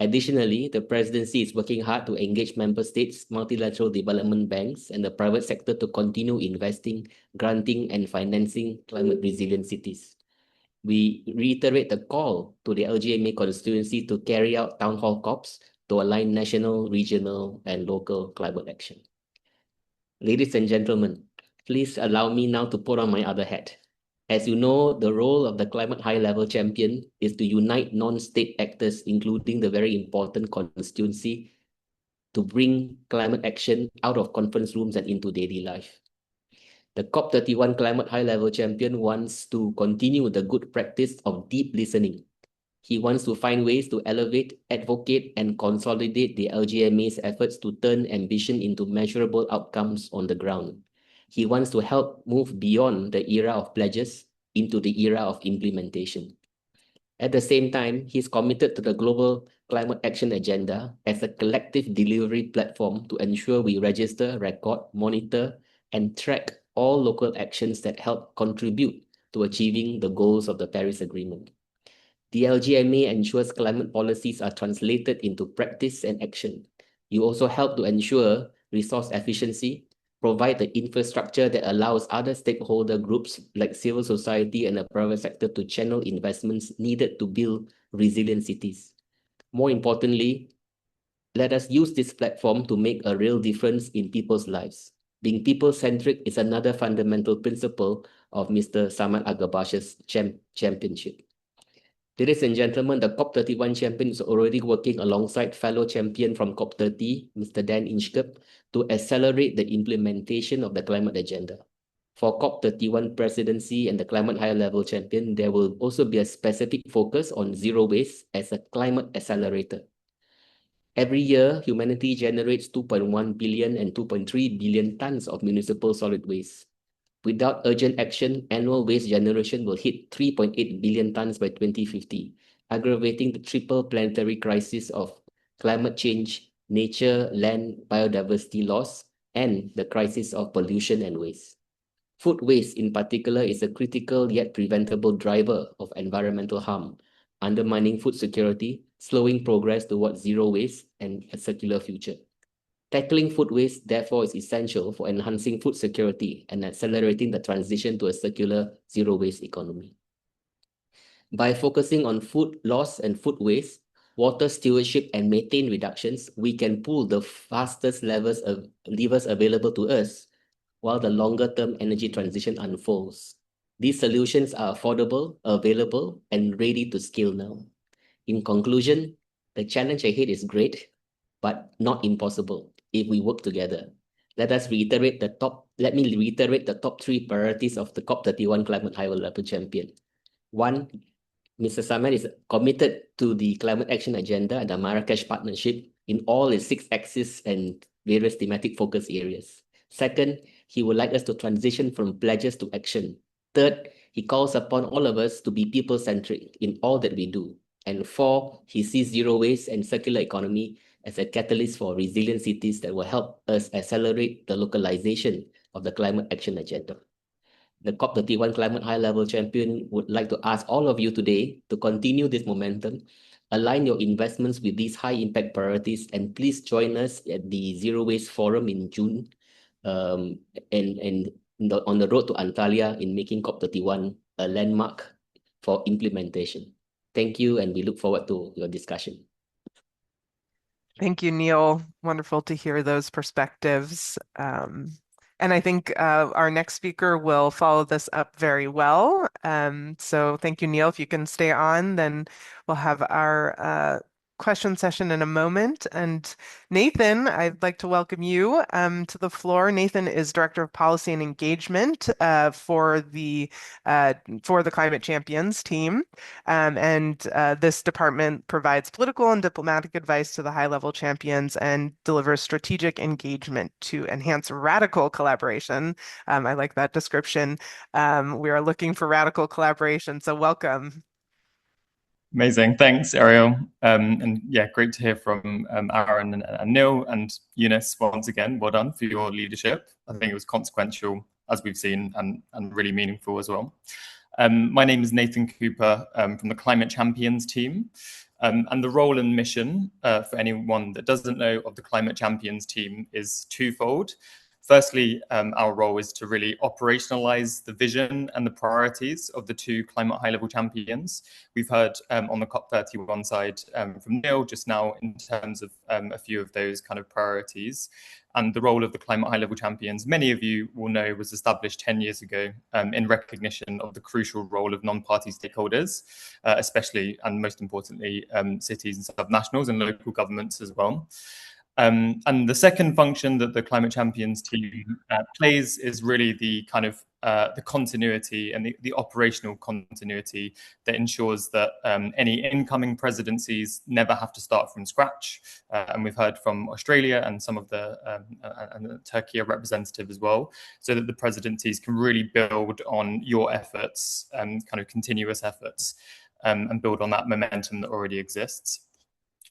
Additionally, the presidency is working hard to engage member states, multilateral development banks, and the private sector to continue investing, granting, and financing climate resilient cities. We reiterate the call to the LGMA constituency to carry out town hall COPs to align national, regional, and local climate action. Ladies and gentlemen, please allow me now to put on my other hat. As you know, the role of the Climate High-Level Champion is to unite non-state actors, including the very important constituency, to bring climate action out of conference rooms and into daily life. The COP31 Climate High-Level Champion wants to continue the good practice of deep listening. He wants to find ways to elevate, advocate, and consolidate the LGMA's efforts to turn ambition into measurable outcomes on the ground. He wants to help move beyond the era of pledges into the era of implementation. At the same time, he's committed to the Global Climate Action Agenda as a collective delivery platform to ensure we register, record, monitor, and track all local actions that help contribute to achieving the goals of the Paris Agreement. The LGMA ensures climate policies are translated into practice and action. You also help to ensure resource efficiency, provide the infrastructure that allows other stakeholder groups like civil society and the private sector to channel investments needed to build resilient cities. More importantly, let us use this platform to make a real difference in people's lives. Being people-centric is another fundamental principle of Mr. Samad Agabash's championship. Ladies and gentlemen, the COP31 champion is already working alongside fellow champion from COP30, Mr. Dan Inchkep, to accelerate the implementation of the climate agenda. For COP31 presidency and the climate high-level champion, there will also be a specific focus on zero waste as a climate accelerator. Every year, humanity generates 2.1 billion and 2.3 billion tons of municipal solid waste. Without urgent action, annual waste generation will hit 3.8 billion tons by 2050, aggravating the triple planetary crisis of climate change, nature, land, biodiversity loss, and the crisis of pollution and waste. Food waste in particular is a critical yet preventable driver of environmental harm, undermining food security, slowing progress towards zero waste and a circular future. Tackling food waste, therefore, is essential for enhancing food security and accelerating the transition to a circular zero waste economy. By focusing on food loss and food waste, water stewardship and methane reductions, we can pull the fastest levers of levers available to us while the longer-term energy transition unfolds. These solutions are affordable, available, and ready to scale now. In conclusion, the challenge ahead is great, but not impossible if we work together. Let me reiterate the top 3 priorities of the COP31 Climate High-Level Champion. 1, Mr. Samet is committed to the climate action agenda and the Marrakesh Partnership in all its 6 axes and various thematic focus areas. 2nd, he would like us to transition from pledges to action. 3rd, he calls upon all of us to be people-centric in all that we do. And 4, he sees zero waste and circular economy as a catalyst for resilient cities that will help us accelerate the localization of the climate action agenda. The COP31 Climate High-Level Champion would like to ask all of you today to continue this momentum, align your investments with these high-impact priorities, and please join us at the Zero Waste Forum in June on the road to Antalya in making COP31 a landmark for implementation. Thank you, and we look forward to your discussion. Thank you, Neil. Wonderful to hear those perspectives. And I think our next speaker will follow this up very well. So thank you, Neil. If you can stay on, then we'll have our question session in a moment. And Nathan, I'd like to welcome you to the floor. Nathan is Director of Policy and Engagement for the Climate Champions team. And this department provides political and diplomatic advice to the high-level champions and delivers strategic engagement to enhance radical collaboration. I like that description. We are looking for radical collaboration, so welcome. Amazing. Thanks, Ariel. And yeah, great to hear from Aaron and Neil and Yunus once again. Well done for your leadership. I think it was consequential, as we've seen, and really meaningful as well. My name is Nathan Cooper from the Climate Champions team. And the role and mission for anyone that doesn't know of the Climate Champions team is twofold. Firstly, our role is to really operationalize the vision and the priorities of the 2 climate high-level champions. We've heard on the COP31 side from Neil just now in terms of a few of those kind of priorities. And the role of the climate high-level champions, many of you will know, was established 10 years ago in recognition of the crucial role of non-party stakeholders, especially and most importantly, cities and subnationals and local governments as well. And the second function that the Climate Champions team plays is really the kind of the continuity and the operational continuity that ensures that any incoming presidencies never have to start from scratch. And we've heard from Australia and some of the Turkey are representative as well, so that the presidencies can really build on your efforts and kind of continuous efforts and build on that momentum that already exists.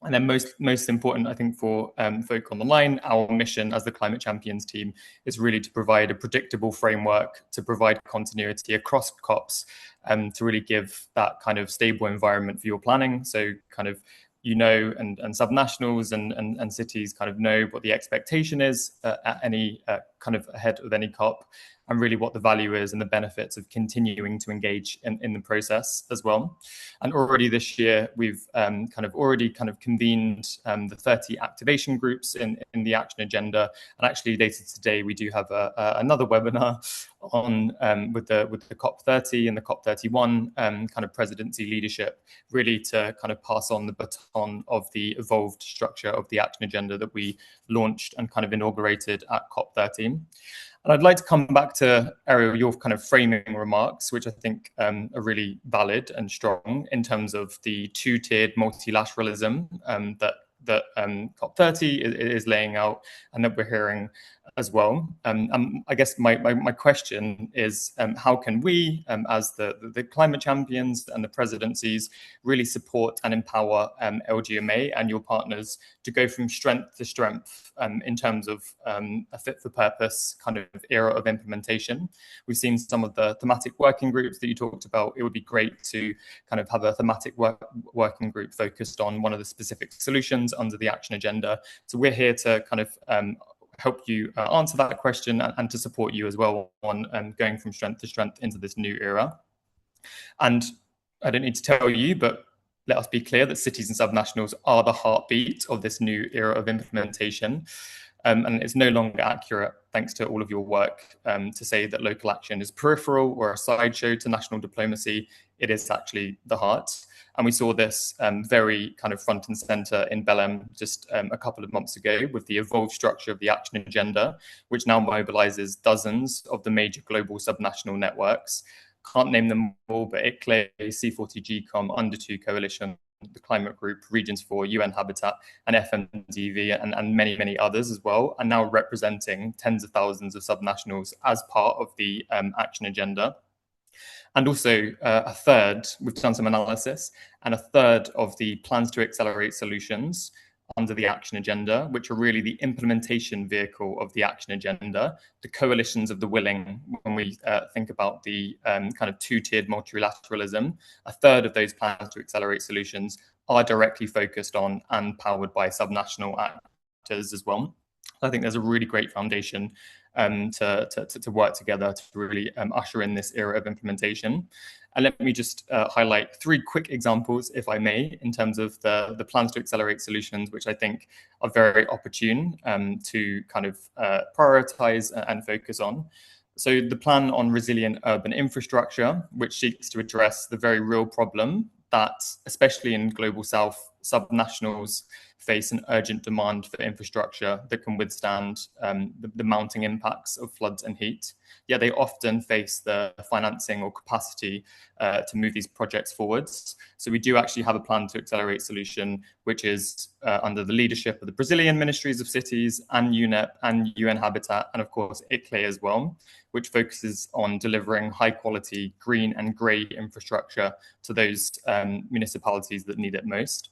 And then most important, I think, for folk on the line, our mission as the Climate Champions team is really to provide a predictable framework, to provide continuity across COPs, to really give that kind of stable environment for your planning. So kind of, and subnationals and cities kind of know what the expectation is at any kind of ahead of any COP, and really what the value is and the benefits of continuing to engage in the process as well. And already this year, we've kind of convened the 30 activation groups in the action agenda. And actually later today, we do have another webinar on with the COP30 and the COP31 kind of presidency leadership, really to kind of pass on the baton of the evolved structure of the action agenda that we launched and kind of inaugurated at COP30. And I'd like to come back to, Ariel, your kind of framing remarks, which I think are really valid and strong in terms of the 2-tiered multilateralism that that COP30 is laying out and that we're hearing as well. I guess my question is, how can we, as the climate champions and the presidencies, really support and empower LGMA and your partners to go from strength to strength in terms of a fit-for-purpose kind of era of implementation? We've seen some of the thematic working groups that you talked about. It would be great to kind of have a thematic working group focused on one of the specific solutions under the action agenda. So we're here to kind of help you answer that question and to support you as well on going from strength to strength into this new era. And I don't need to tell you, but let us be clear that cities and subnationals are the heartbeat of this new era of implementation. And it's no longer accurate, thanks to all of your work, to say that local action is peripheral or a sideshow to national diplomacy. It is actually the heart. And we saw this very kind of front and center in Belém just a couple of months ago with the evolved structure of the action agenda, which now mobilizes dozens of the major global subnational networks. Can't name them all, but ICLEI, C40 GCOM, Under 2 Coalition, the Climate Group, Regions 4, UN Habitat, and FMDV, and many, many others as well, are now representing tens of thousands of subnationals as part of the action agenda. And also a third, we've done some analysis, and a third of the plans to accelerate solutions under the action agenda, which are really the implementation vehicle of the action agenda, the coalitions of the willing, when we think about the kind of two-tiered multilateralism, a third of those plans to accelerate solutions are directly focused on and powered by subnational actors as well. I think there's a really great foundation to work together to really usher in this era of implementation. And let me just highlight three quick examples, if I may, in terms of the plans to accelerate solutions, which I think are very opportune to kind of prioritize and focus on. So the plan on resilient urban infrastructure, which seeks to address the very real problem that, especially in Global South, subnationals face an urgent demand for infrastructure that can withstand the mounting impacts of floods and heat. Yet they often face the financing or capacity to move these projects forwards. So we do actually have a plan to accelerate solution, which is under the leadership of the Brazilian Ministries of Cities and UNEP and UN Habitat, and of course ICLEI as well, which focuses on delivering high quality green and grey infrastructure to those municipalities that need it most.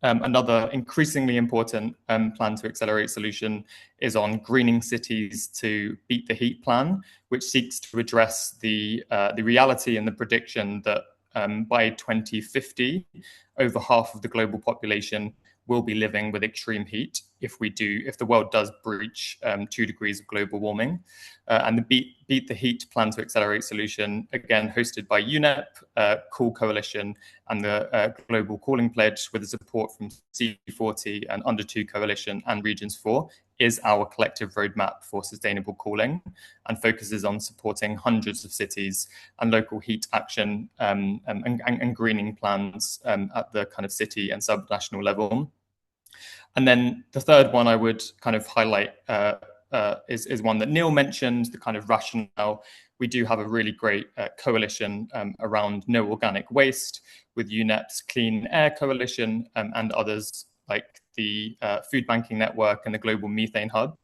Another increasingly important plan to accelerate solution is on greening cities to beat the heat plan, which seeks to address the reality and the prediction that by 2050, over half of the global population will be living with extreme heat if the world does breach 2 degrees of global warming. And the Beat the Heat plan to accelerate solution, again hosted by UNEP, Cool Coalition, and the Global Calling Pledge, with the support from C40 and Under 2 Coalition and Regions 4, is our collective roadmap for sustainable cooling, and focuses on supporting hundreds of cities and local heat action and greening plans at the kind of city and subnational level. And then the third one I would kind of highlight is one that Neil mentioned, the kind of rationale. We do have a really great coalition around no organic waste with UNEP's Clean Air Coalition and others like the Food Banking Network and the Global Methane Hub.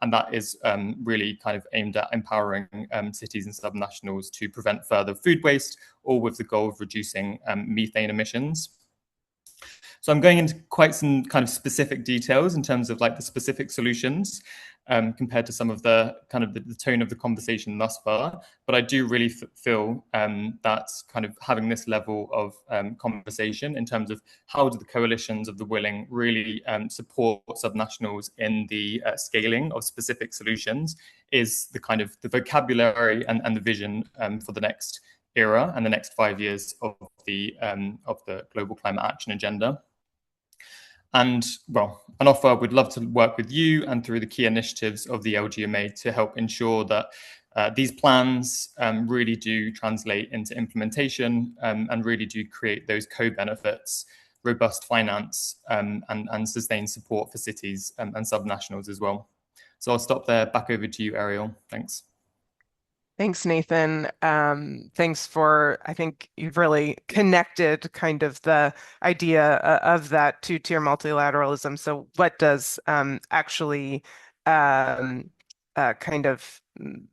And that is really kind of aimed at empowering cities and subnationals to prevent further food waste, all with the goal of reducing methane emissions. So I'm going into quite some kind of specific details in terms of like the specific solutions compared to some of the kind of the tone of the conversation thus far. But I do really feel that kind of having this level of conversation in terms of how do the coalitions of the willing really support subnationals in the scaling of specific solutions is the kind of the vocabulary and the vision for the next era and the next 5 years of the Global Climate Action Agenda. And well, an offer, we'd love to work with you and through the key initiatives of the LGMA to help ensure that these plans really do translate into implementation and really do create those co-benefits, robust finance and sustained support for cities and subnationals as well. So I'll stop there. Back over to you, Ariel. Thanks. Thanks, Nathan. Thanks for, I think you've really connected kind of the idea of that two-tier multilateralism. So what does actually kind of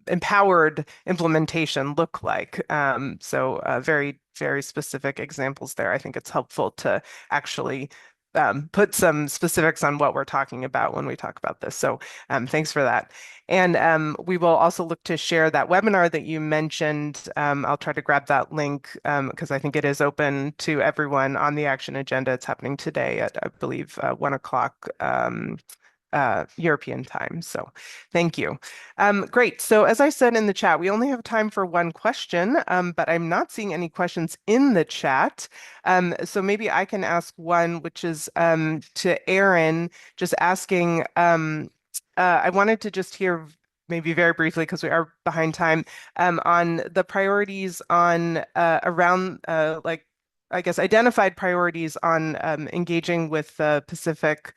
empowered implementation look like? Very, very specific examples there. I think it's helpful to actually put some specifics on what we're talking about when we talk about this. So thanks for that. And we will also look to share that webinar that you mentioned. I'll try to grab that link because I think it is open to everyone on the action agenda. It's happening today at, I believe, 1 o'clock European time. So thank you. Great. So as I said in the chat, we only have time for one question, but I'm not seeing any questions in the chat. So maybe I can ask one, which is to Aaron, just asking, I wanted to just hear maybe very briefly, because we are behind time, on the priorities on around like, I guess, identified priorities on engaging with the Pacific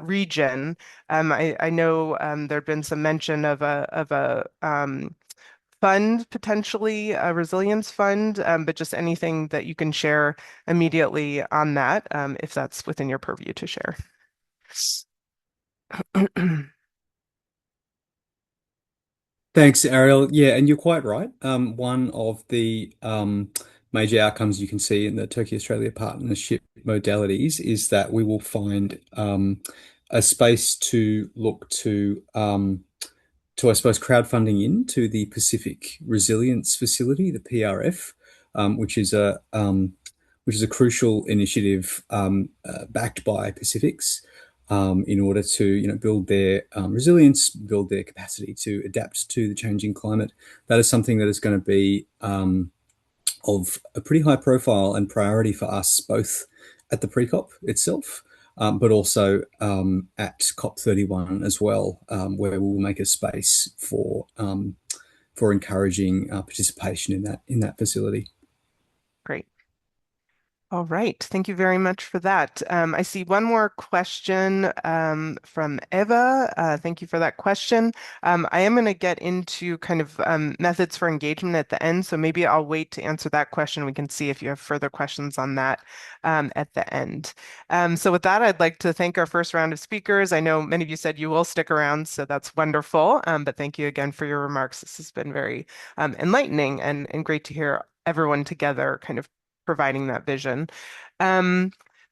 region. I know there had been some mention of a fund, potentially a resilience fund, but just anything that you can share immediately on that, if that's within your purview to share. Thanks, Ariel. Yeah, and you're quite right. One of the major outcomes you can see in the Turkey-Australia partnership modalities is that we will find a space to look to, I suppose, crowdfunding into the Pacific Resilience Facility, the PRF, which is a crucial initiative backed by Pacifics. In order to build their resilience, build their capacity to adapt to the changing climate. That is something that is going to be of a pretty high profile and priority for us, both at the pre-COP itself, but also at COP31 as well, where we'll make a space for encouraging participation in that facility. Great. All right. Thank you very much for that. I see one more question from Eva. Thank you for that question. I am going to get into kind of methods for engagement at the end, so maybe I'll wait to answer that question. We can see if you have further questions on that at the end. So with that, I'd like to thank our first round of speakers. I know many of you said you will stick around, so that's wonderful. But thank you again for your remarks. This has been very enlightening and great to hear everyone together kind of providing that vision.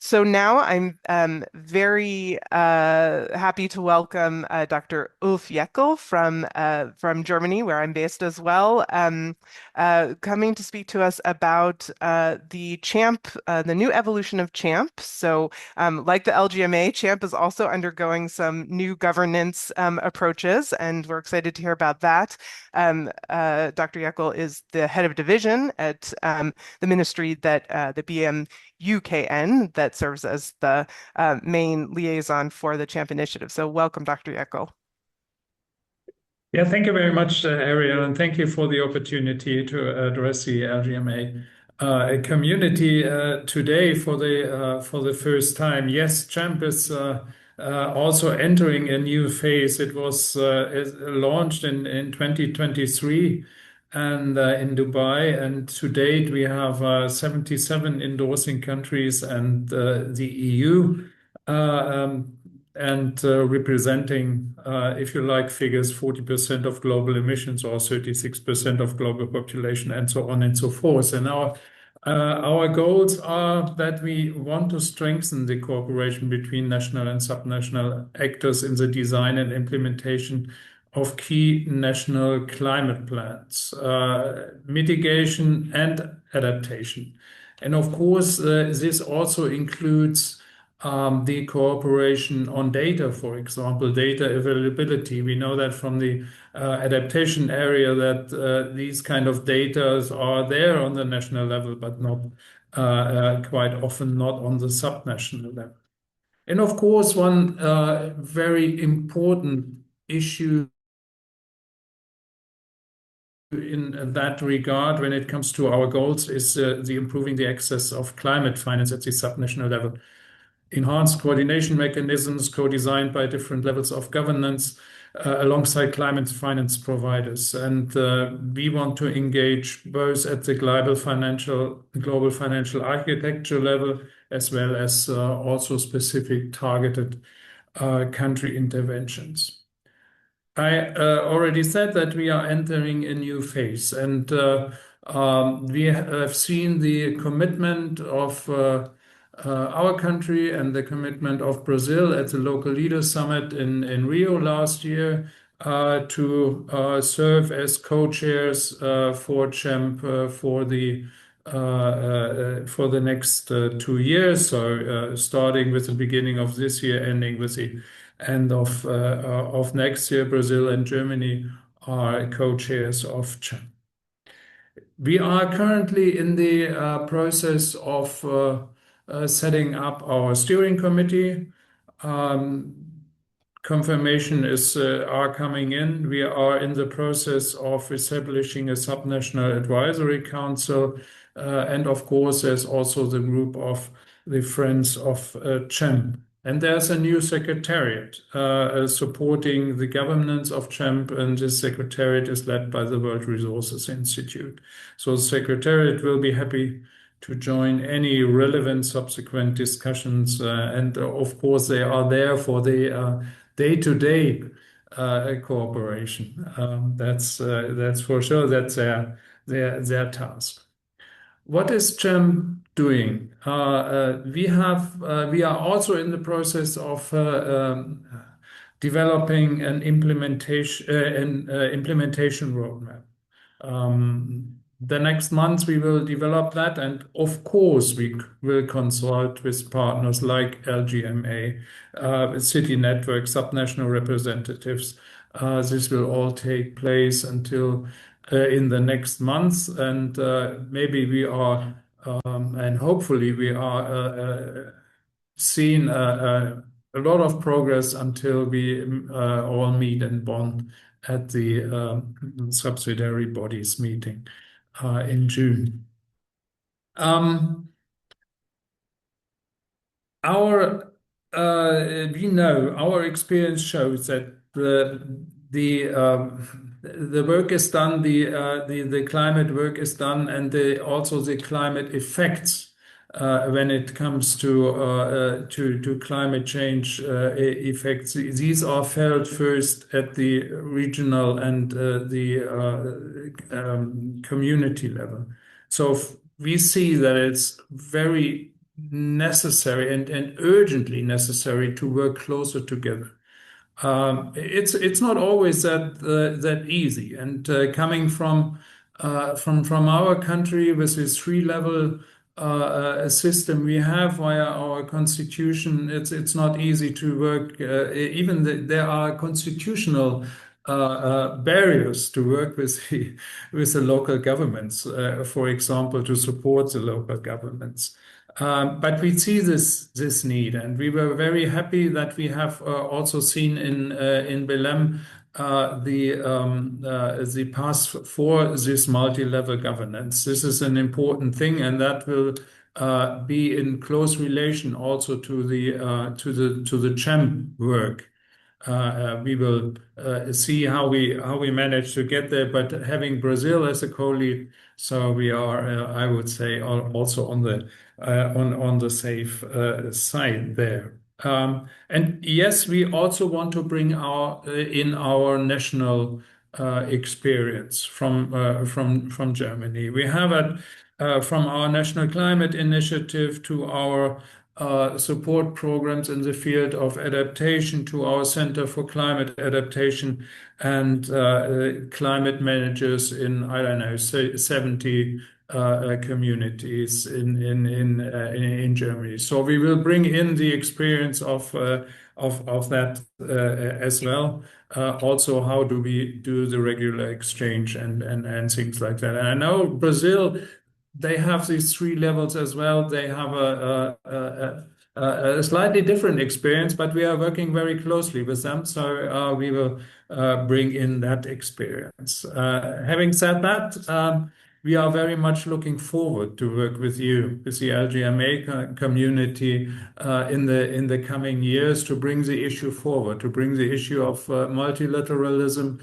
So now I'm very happy to welcome Dr. Ulf Jäckel from Germany, where I'm based as well, coming to speak to us about the CHAMP, the new evolution of CHAMP. So like the LGMA, CHAMP is also undergoing some new governance approaches, and we're excited to hear about that. Dr. Jäckel is the head of division at the ministry that the BMUKN that serves as the main liaison for the CHAMP initiative. So welcome, Dr. Jäckel. Yeah, thank you very much, Ariel, and thank you for the opportunity to address the LGMA community today for the first time. Yes, CHAMP is also entering a new phase. It was launched in 2023 and in Dubai, and to date we have 77 endorsing countries and the EU and representing, if you like, figures 40% of global emissions or 36% of global population, and so on and so forth. And our goals are that we want to strengthen the cooperation between national and subnational actors in the design and implementation of key national climate plans, mitigation and adaptation. And of course, this also includes the cooperation on data, for example, data availability. We know that from the adaptation area that these kind of data are there on the national level, but not quite often not on the subnational level. And of course, one very important issue in that regard when it comes to our goals is the improving the access of climate finance at the subnational level. Enhanced coordination mechanisms co-designed by different levels of governance alongside climate finance providers. And we want to engage both at the global financial architecture level, as well as also specific targeted country interventions. I already said that we are entering a new phase, and we have seen the commitment of our country and the commitment of Brazil at the Local Leaders Summit in Rio last year to serve as co-chairs for CHAMP for the next 2 years. So starting with the beginning of this year, ending with the end of next year, Brazil and Germany are co-chairs of CHAMP. We are currently in the process of setting up our steering committee. Confirmation are coming in. We are in the process of establishing a subnational advisory council, and of course, there's also the group of the Friends of CHAMP. And there's a new secretariat supporting the governance of CHAMP, and this secretariat is led by the World Resources Institute. So the secretariat will be happy to join any relevant subsequent discussions, and of course they are there for the day-to-day cooperation. That's for sure. That's their task. What is CHAMP doing? We are also in the process of developing an implementation roadmap. The next months we will develop that, and of course we will consult with partners like LGMA, city networks, subnational representatives. This will all take place until in the next months, and maybe we are and hopefully we are seeing a lot of progress until we all meet in Bonn at the subsidiary bodies meeting in June. We know our experience shows that the work is done, the climate work is done, and also the climate effects when it comes to climate change effects. These are felt first at the regional and the community level. So we see that it's very necessary and urgently necessary to work closer together. It's not always that easy, and coming from our country with this three-level system we have via our constitution, it's not easy to work. There are constitutional barriers to work with the local governments, for example, to support the local governments. But we see this need, and we were very happy that we have also seen in Belém the path for this multi-level governance. This is an important thing, and that will be in close relation also to the CHAMP work. We will see how we manage to get there, but having Brazil as a co-lead, so we are, I would say, also on the safe side there. And yes, we also want to bring our national experience from Germany. We have from our national climate initiative to our support programs in the field of adaptation, to our Center for Climate Adaptation, and climate managers in, I don't know, 70 communities in Germany. So we will bring in the experience of that as well. Also, how do we do the regular exchange and things like that? And I know Brazil, they have these three levels as well. They have a slightly different experience, but we are working very closely with them. So we will bring in that experience. Having said that, we are very much looking forward to work with you, with the LGMA community in the coming years to bring the issue forward, to bring the issue of multilateralism,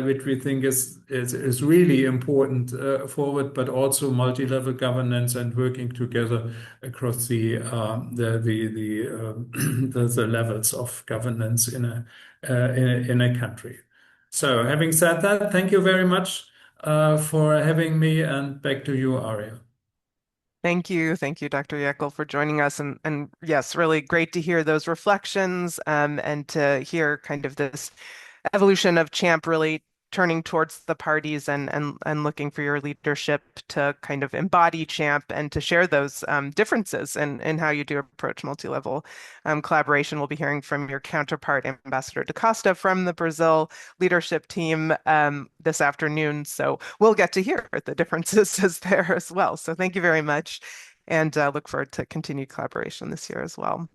which we think is really important forward, but also multi-level governance and working together across the levels of governance in a country. So, having said that, thank you very much for having me, and back to you, Ariel. Thank you, Dr. Jäckel, for joining us, and yes, really great to hear those reflections, and to hear kind of this evolution of Champ really turning towards the parties and looking for your leadership to kind of embody Champ and to share those differences in how you do approach multi-level collaboration. We'll be hearing from your counterpart, Ambassador Da Costa, from the Brazil leadership team this afternoon. So we'll get to hear the differences as there as well. So thank you very much, and look forward to continued collaboration this year as well.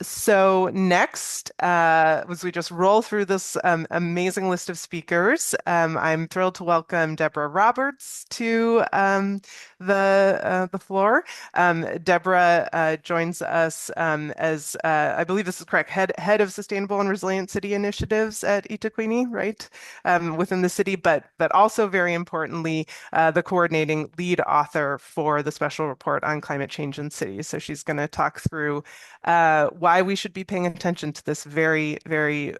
So next, as we just roll through this amazing list of speakers, I'm thrilled to welcome Debra Roberts to the floor. Debra joins us as, I believe this is correct, head of Sustainable and Resilient City Initiatives at Itaquini, right, within the city, but also very importantly, the coordinating lead author for the special report on climate change in cities. So she's going to talk through why we should be paying attention to this very, very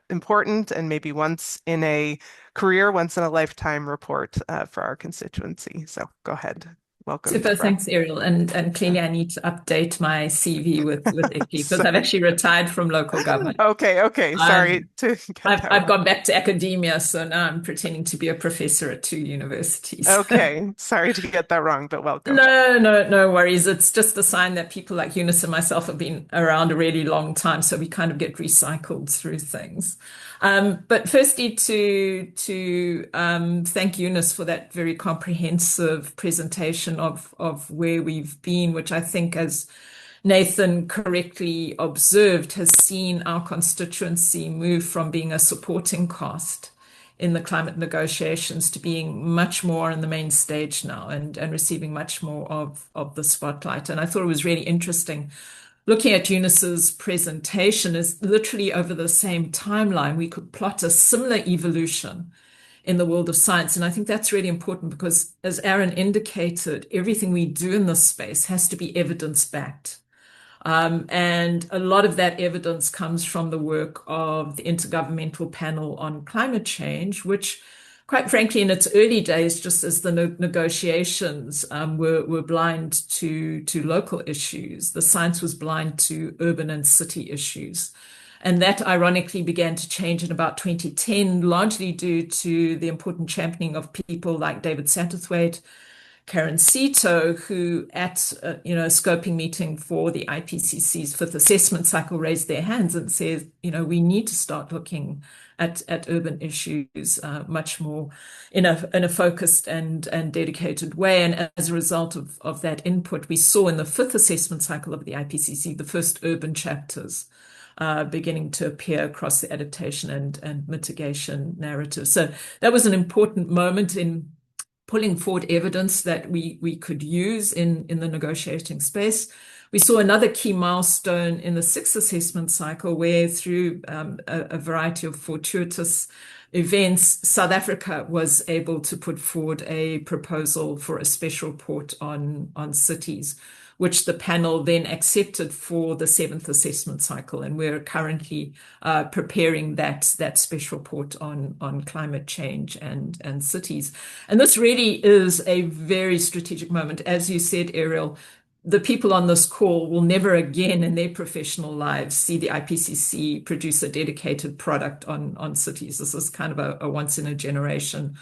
important and maybe once in a career, once in a lifetime report for our constituency. So go ahead. Welcome. Super, thanks, Ariel. And clearly I need to update my CV with EPI because I've actually retired from local government. Okay. Sorry to get I've gone back to academia, so now I'm pretending to be a professor at 2 universities. Okay, sorry to get that wrong, but welcome. No worries. It's just a sign that people like Yunus and myself have been around a really long time, so we kind of get recycled through things. But firstly, to thank Yunus for that very comprehensive presentation of where we've been, which I think, as Nathan correctly observed, has seen our constituency move from being a supporting cast in the climate negotiations to being much more on the main stage now and receiving much more of the spotlight. And I thought it was really interesting. Looking at Yunus's presentation, is literally over the same timeline, we could plot a similar evolution in the world of science. And I think that's really important because, as Aaron indicated, everything we do in this space has to be evidence-backed. And a lot of that evidence comes from the work of the Intergovernmental Panel on Climate Change, which, quite frankly, in its early days, just as the negotiations were blind to local issues, the science was blind to urban and city issues. And that ironically began to change in about 2010, largely due to the important championing of people like David Satterthwaite, Karen Sito, who at a scoping meeting for the IPCC's fifth assessment cycle raised their hands and said, we need to start looking at urban issues much more in a focused and dedicated way. And as a result of that input, we saw in the fifth assessment cycle of the IPCC the first urban chapters beginning to appear across the adaptation and mitigation narrative. So that was an important moment in pulling forward evidence that we could use in the negotiating space. We saw another key milestone in the sixth assessment cycle where, through a variety of fortuitous events, South Africa was able to put forward a proposal for a special report on cities, which the panel then accepted for the seventh assessment cycle. And we're currently preparing that special report on climate change and cities. And this really is a very strategic moment. As you said, Ariel, the people on this call will never again in their professional lives see the IPCC produce a dedicated product on cities. This is kind of a once in a generation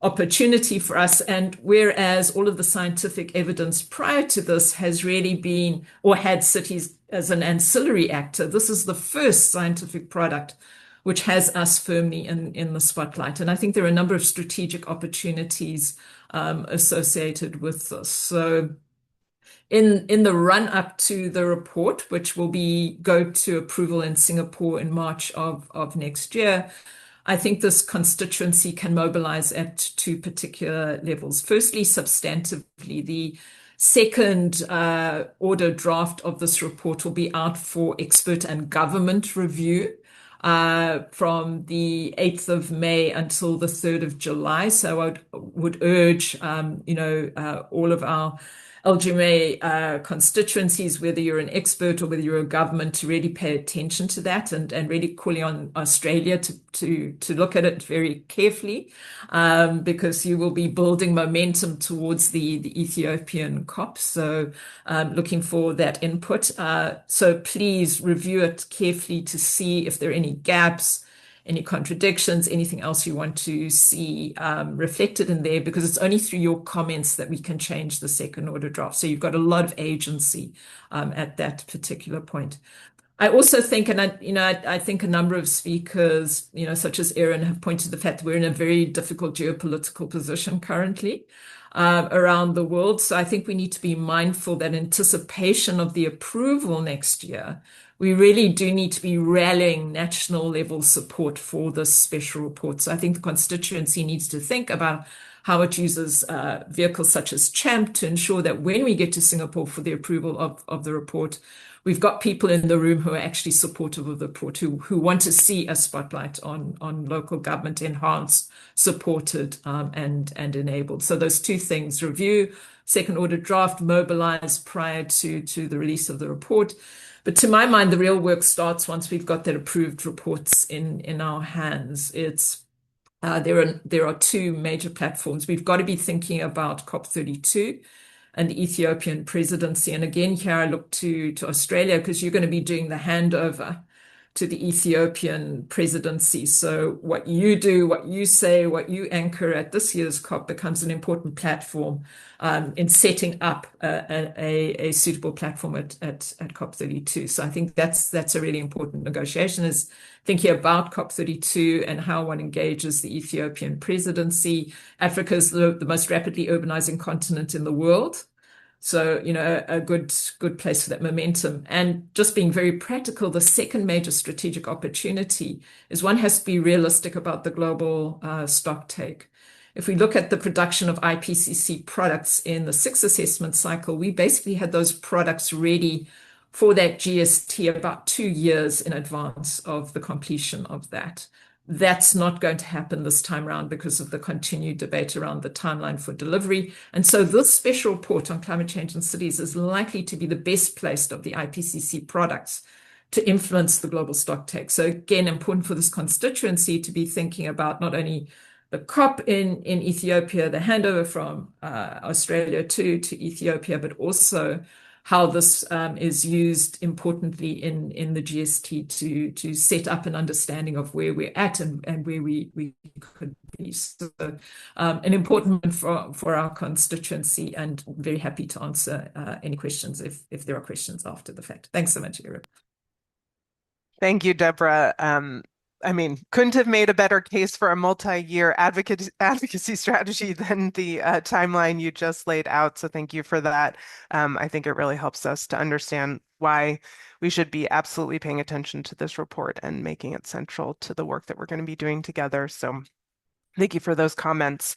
opportunity for us. And whereas all of the scientific evidence prior to this has really been or had cities as an ancillary actor, this is the first scientific product which has us firmly in the spotlight. And I think there are a number of strategic opportunities associated with this. So in the run up to the report, which will go to approval in Singapore in March of next year, I think this constituency can mobilize at two particular levels. Firstly, substantively, the second order draft of this report will be out for expert and government review from the 8th of May until the 3rd of July. So I would urge, all of our LGMA constituencies, whether you're an expert or whether you're a government, to really pay attention to that and really calling on Australia to look at it very carefully, because you will be building momentum towards the Ethiopian COP. So looking for that input. So please review it carefully to see if there are any gaps, any contradictions, anything else you want to see reflected in there, because it's only through your comments that we can change the second order draft. So you've got a lot of agency at that particular point. I also think, and I think a number of speakers, such as Aaron, have pointed to the fact that we're in a very difficult geopolitical position currently around the world. So I think we need to be mindful that in anticipation of the approval next year, we really do need to be rallying national level support for this special report. So I think the constituency needs to think about how it uses vehicles such as Champa to ensure that when we get to Singapore for the approval of the report, we've got people in the room who are actually supportive of the report, who want to see a spotlight on local government enhanced, supported, and enabled. So those two things: review, second order draft, mobilize prior to the release of the report. But to my mind, the real work starts once we've got that approved reports in our hands. It's there are two major platforms. We've got to be thinking about COP32 and the Ethiopian presidency. And again, here I look to Australia, because you're going to be doing the handover to the Ethiopian presidency. So what you do, what you say, what you anchor at this year's COP becomes an important platform in setting up a suitable platform at COP32. So I think that's a really important negotiation, is thinking about COP32 and how one engages the Ethiopian presidency. Africa is the most rapidly urbanizing continent in the world. So, a good place for that momentum. And just being very practical, the second major strategic opportunity is one has to be realistic about the global stock take. If we look at the production of IPCC products in the sixth assessment cycle, we basically had those products ready for that GST about 2 years in advance of the completion of that. That's not going to happen this time around because of the continued debate around the timeline for delivery. And so this special report on climate change in cities is likely to be the best placed of the IPCC products to influence the global stock take. So again, important for this constituency to be thinking about not only the COP in Ethiopia, the handover from Australia to Ethiopia, but also how this is used importantly in the GST to set up an understanding of where we're at and where we could be. So an important one for our constituency, and very happy to answer any questions if there are questions after the fact. Thanks so much, Ariel. Thank you, Debra. Couldn't have made a better case for a multi-year advocacy strategy than the timeline you just laid out. So thank you for that. I think it really helps us to understand why we should be absolutely paying attention to this report and making it central to the work that we're going to be doing together. So thank you for those comments.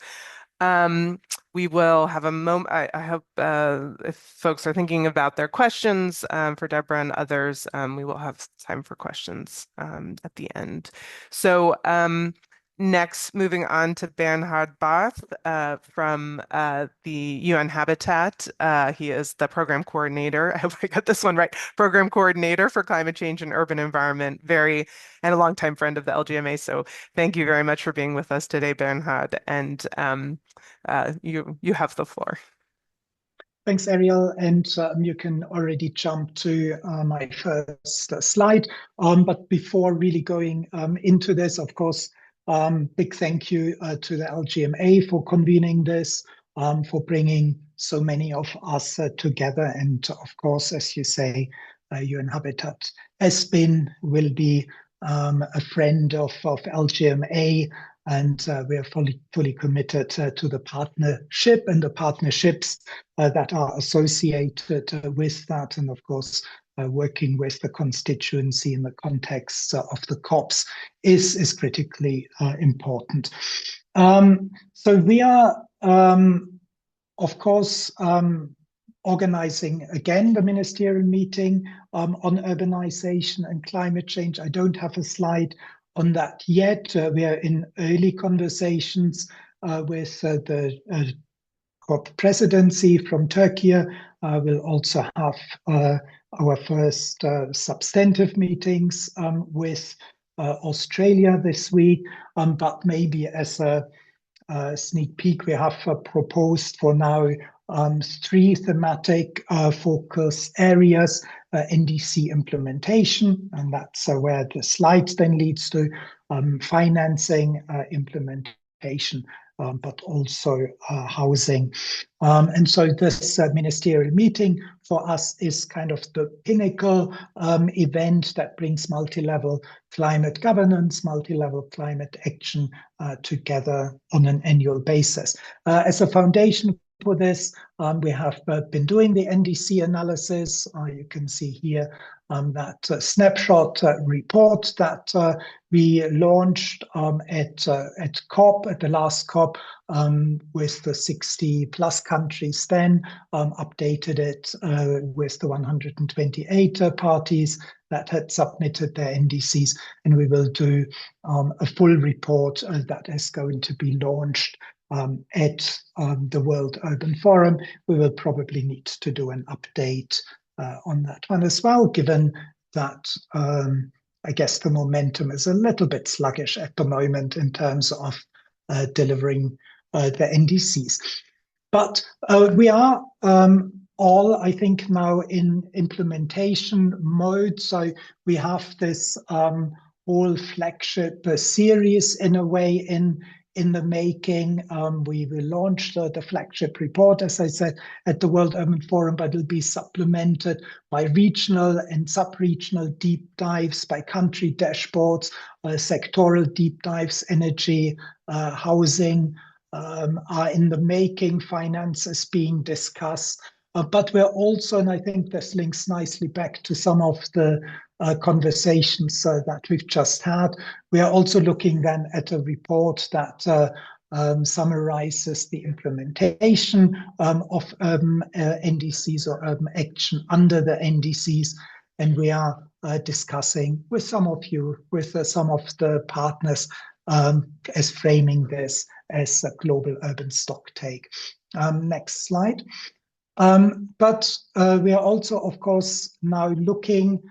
We will have a moment. I hope if folks are thinking about their questions for Debra and others, we will have time for questions at the end. So next, moving on to Bernhard Barth from the UN Habitat. He is the program coordinator. I hope I got this one right. Program coordinator for climate change and urban environment, and a longtime friend of the LGMA. So thank you very much for being with us today, Bernhard. And you have the floor. Thanks, Ariel. And you can already jump to my first slide. But before really going into this, of course, big thank you to the LGMA for convening this, for bringing so many of us together. And of course, as you say, UN Habitat will be a friend of LGMA and we are fully committed to the partnership and the partnerships that are associated with that, and of course working with the constituency in the context of the COPs is critically important. So we are, of course, organizing again the ministerial meeting on urbanization and climate change. I don't have a slide on that yet. We are in early conversations with the COP presidency from Turkey. We'll also have our first substantive meetings with Australia this week, but maybe as a sneak peek, we have proposed for now 3 thematic focus areas: NDC implementation, and that's where the slide then leads to, financing, implementation, but also housing. And so this ministerial meeting for us is kind of the pinnacle event that brings multi-level climate governance, multi-level climate action together on an annual basis. As a foundation for this, we have been doing the NDC analysis. You can see here that snapshot report that we launched at COP, at the last COP, with the 60 plus countries then, updated it with the 128 parties that had submitted their NDCs, and we will do a full report that is going to be launched at the World Urban Forum. We will probably need to do an update on that one as well, given that I guess the momentum is a little bit sluggish at the moment in terms of delivering the NDCs. But we are all, I think, now in implementation mode. So we have this whole flagship series in a way in the making. We will launch the flagship report, as I said, at the World Urban Forum, but it'll be supplemented by regional and sub-regional deep dives, by country dashboards, sectoral deep dives. Energy, housing are in the making, finance is being discussed. But we're also, and I think this links nicely back to some of the conversations that we've just had, we are also looking then at a report that summarizes the implementation of NDCs or urban action under the NDCs. And we are discussing with some of you, with some of the partners, as framing this as a global urban stocktake. Next slide. But we are also, of course, now looking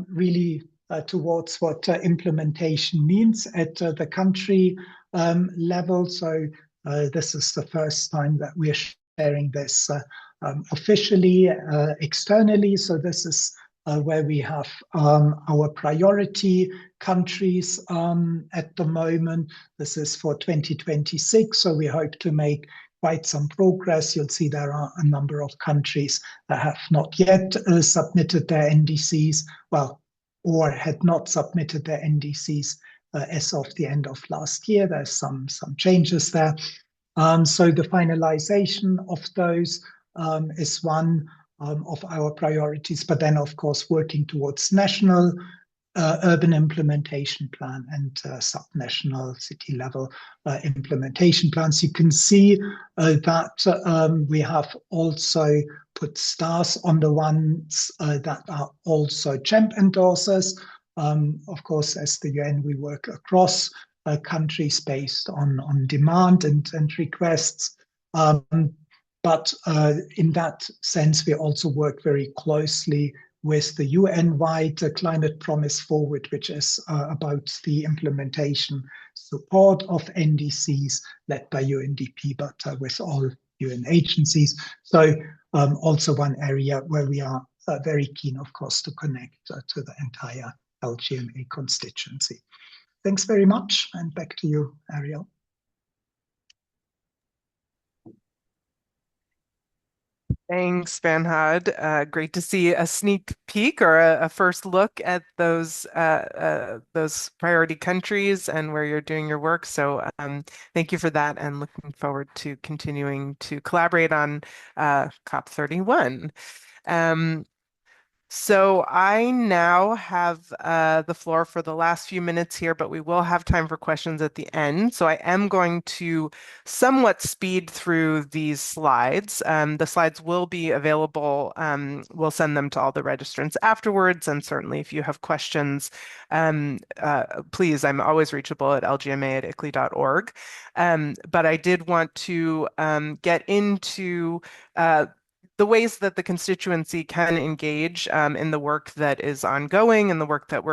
really towards what implementation means at the country level. So this is the first time that we are sharing this officially, externally. So this is where we have our priority countries at the moment. This is for 2026, so we hope to make quite some progress. You'll see there are a number of countries that have not yet submitted their NDCs, well, or had not submitted their NDCs as of the end of last year. There's some changes there. So the finalization of those is one of our priorities, but then of course working towards national urban implementation plan and subnational city level implementation plans. You can see that we have also put stars on the ones that are also Champa endorsers. Of course, as the UN, we work across countries based on demand and requests. But in that sense, we also work very closely with the UN-wide Climate Promise Forward, which is about the implementation support of NDCs led by UNDP, but with all UN agencies. So also one area where we are very keen, of course, to connect to the entire LGMA constituency. Thanks very much, and back to you, Ariel. Thanks, Bernhard. Great to see a sneak peek or a first look at those priority countries and where you're doing your work. So thank you for that, and looking forward to continuing to collaborate on COP31. Um, so I now have the floor for the last few minutes here, but we will have time for questions at the end. So I am going to somewhat speed through these slides. The slides will be available. We'll send them to all the registrants afterwards. And certainly if you have questions, please, I'm always reachable at lgma@iclei.org. But I did want to get into the ways that the constituency can engage in the work that is ongoing and the work that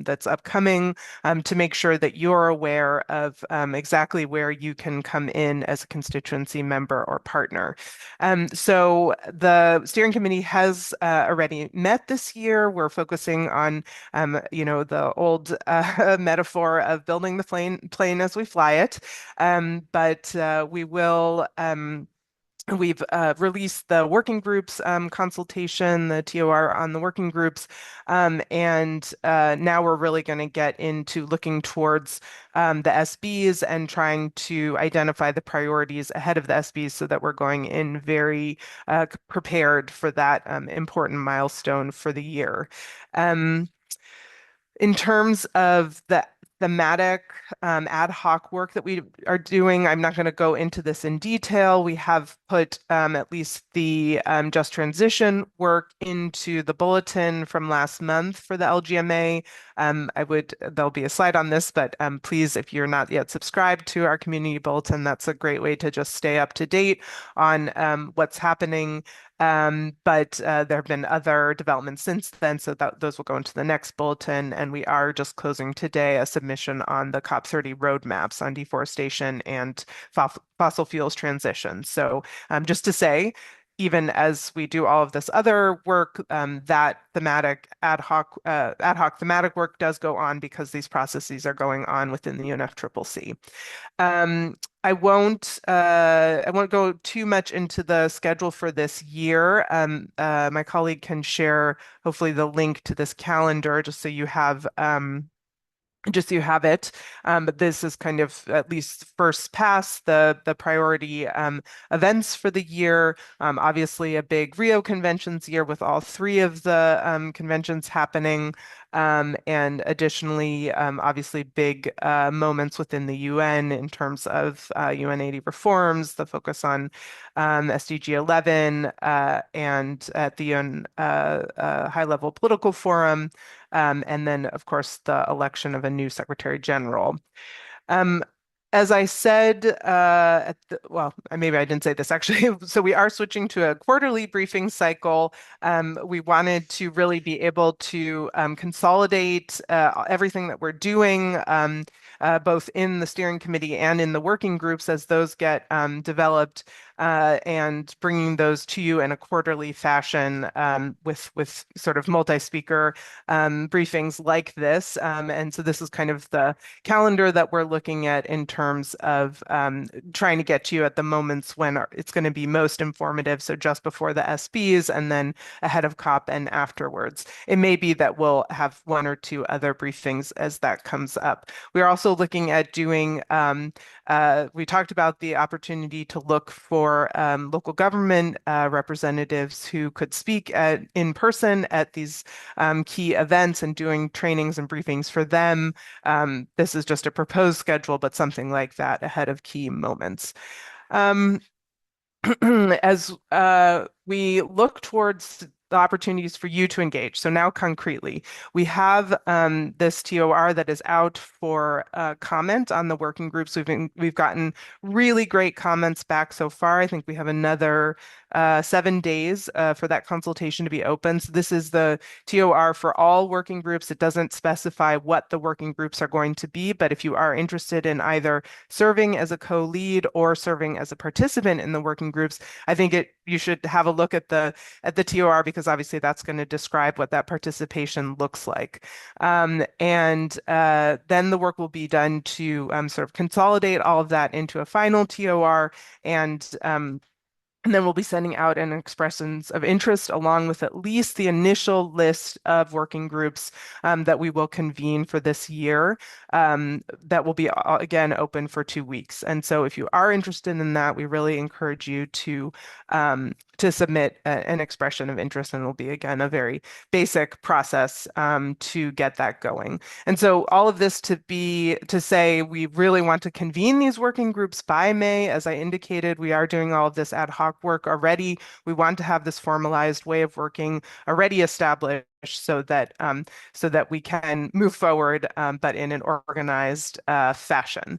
that's upcoming, to make sure that you're aware of exactly where you can come in as a constituency member or partner. So the steering committee has already met this year. We're focusing on, the old metaphor of building the plane as we fly it, but we will. We've released the working groups consultation, the TOR on the working groups, and now we're really going to get into looking towards the SBs and trying to identify the priorities ahead of the SBs so that we're going in very prepared for that important milestone for the year. In terms of the thematic ad hoc work that we are doing, I'm not going to go into this in detail. We have put at least the just transition work into the bulletin from last month for the LGMA. There'll be a slide on this, but please, if you're not yet subscribed to our community bulletin, that's a great way to just stay up to date on what's happening. But there have been other developments since then, so those will go into the next bulletin. And we are just closing today a submission on the COP30 roadmaps on deforestation and fossil fuels transition. So just to say, even as we do all of this other work, that thematic ad hoc thematic work does go on because these processes are going on within the UNFCCC. I won't go too much into the schedule for this year. My colleague can share hopefully the link to this calendar just so you have it. But this is kind of at least first pass the priority events for the year. Obviously, a big Rio conventions year with all three of the conventions happening. And additionally, obviously, big moments within the UN in terms of UN 80 reforms, the focus on SDG 11, and at the UN high-level political forum. And then, of course, the election of a new Secretary General. As I said, maybe I didn't say this actually. So we are switching to a quarterly briefing cycle. We wanted to really be able to consolidate everything that we're doing, both in the steering committee and in the working groups as those get developed, and bringing those to you in a quarterly fashion with sort of multi-speaker briefings like this. And so this is kind of the calendar that we're looking at in terms of trying to get to you at the moments when it's going to be most informative. So just before the SBs and then ahead of COP and afterwards. It may be that we'll have one or two other briefings as that comes up. We're also looking at doing, we talked about the opportunity to look for local government representatives who could speak in person at these key events and doing trainings and briefings for them. This is just a proposed schedule, but something like that ahead of key moments. As we look towards the opportunities for you to engage. So now concretely, we have this TOR that is out for comment on the working groups. We've gotten really great comments back so far. I think we have another 7 days for that consultation to be open. So this is the TOR for all working groups. It doesn't specify what the working groups are going to be, but if you are interested in either serving as a co-lead or serving as a participant in the working groups, I think you should have a look at the TOR because obviously that's going to describe what that participation looks like. And then the work will be done to sort of consolidate all of that into a final TOR and And then we'll be sending out an expressions of interest along with at least the initial list of working groups that we will convene for this year that will be, again, open for 2 weeks. And so if you are interested in that, we really encourage you to submit an expression of interest, and it'll be, again, a very basic process to get that going. And so all of this to say we really want to convene these working groups by May. As I indicated, we are doing all of this ad hoc work already. We want to have this formalized way of working already established so that we can move forward, but in an organized fashion.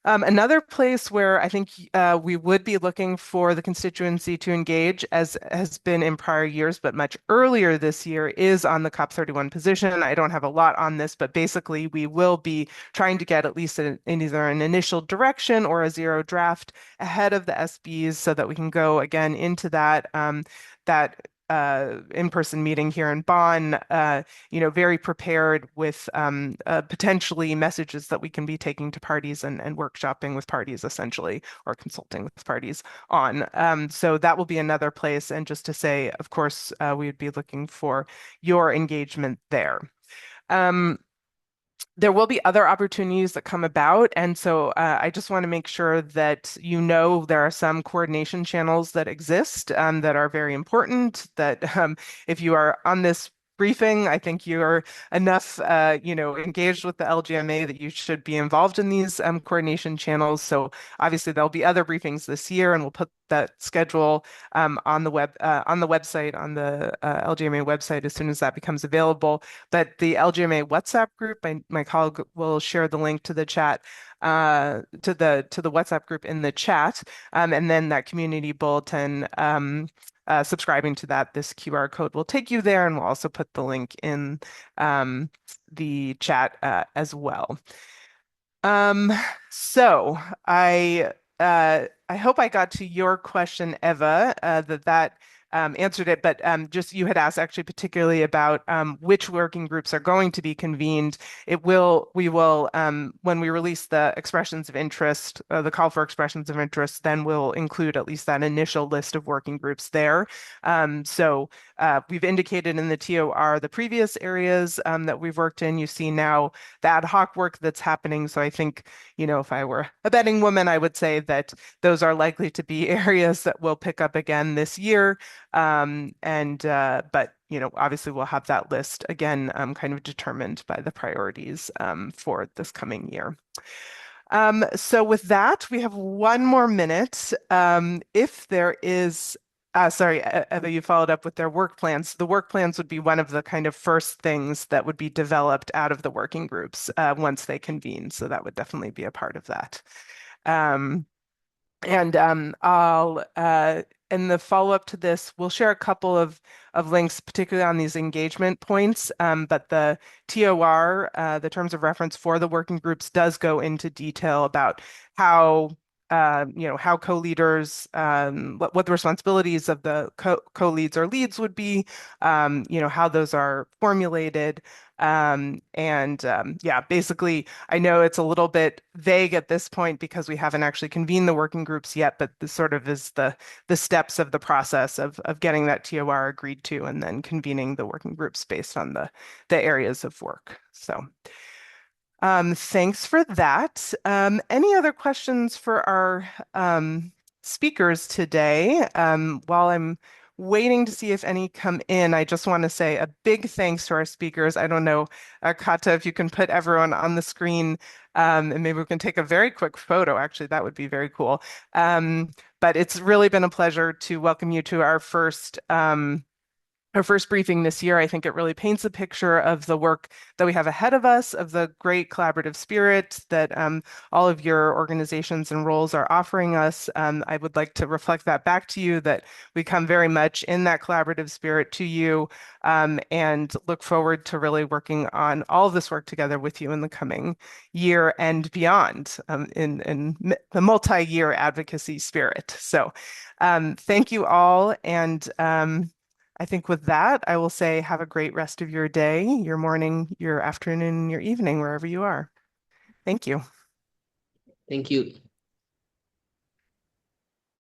Another place where I think we would be looking for the constituency to engage, as has been in prior years, but much earlier this year, is on the COP31 position. I don't have a lot on this, but basically we will be trying to get at least in either an initial direction or a zero draft ahead of the SBs so that we can go again into that in-person meeting here in Bonn, very prepared with potentially messages that we can be taking to parties and workshopping with parties, essentially, or consulting with parties on. So that will be another place. And just to say, of course, we would be looking for your engagement there. There will be other opportunities that come about. And so I just want to make sure that there are some coordination channels that exist that are very important, that if you are on this briefing, I think you are enough, engaged with the LGMA that you should be involved in these coordination channels. So obviously there'll be other briefings this year, and we'll put that schedule on the website, on the LGMA website as soon as that becomes available. But the LGMA WhatsApp group, my colleague will share the link to the chat. To the WhatsApp group in the chat, and then that community bulletin. Subscribing to that, this QR code will take you there, and we'll also put the link in the chat as well. So I hope I got to your question, Eva, that answered it, but just you had asked actually particularly about which working groups are going to be convened. We will, when we release the expressions of interest, the call for expressions of interest, then we'll include at least that initial list of working groups there. So we've indicated in the TOR the previous areas that we've worked in. You see now the ad hoc work that's happening. So I think, if I were a betting woman, I would say that those are likely to be areas that will pick up again this year. But obviously we'll have that list again, kind of determined by the priorities for this coming year. So with that, we have 1 more minute. If there is, sorry, Eva, you followed up with their work plans. The work plans would be one of the kind of first things that would be developed out of the working groups once they convene. So that would definitely be a part of that. I'll in the follow-up to this, we'll share a couple of links, particularly on these engagement points. But the TOR, the terms of reference for the working groups, does go into detail about how how co-leaders, what the responsibilities of the co-leads or leads would be, how those are formulated. Basically, I know it's a little bit vague at this point because we haven't actually convened the working groups yet, but this sort of is the steps of the process of getting that TOR agreed to and then convening the working groups based on the areas of work. So thanks for that. Any other questions for our speakers today? While I'm waiting to see if any come in, I just want to say a big thanks to our speakers. I don't know, Kata, if you can put everyone on the screen, and maybe we can take a very quick photo. Actually, that would be very cool. But it's really been a pleasure to welcome you to our first briefing this year. I think it really paints a picture of the work that we have ahead of us, of the great collaborative spirit that all of your organizations and roles are offering us. I would like to reflect that back to you, that we come very much in that collaborative spirit to you, and look forward to really working on all of this work together with you in the coming year and beyond, in the multi-year advocacy spirit. So thank you all. And I think with that, I will say have a great rest of your day, your morning, your afternoon, your evening, wherever you are. Thank you. Thank you.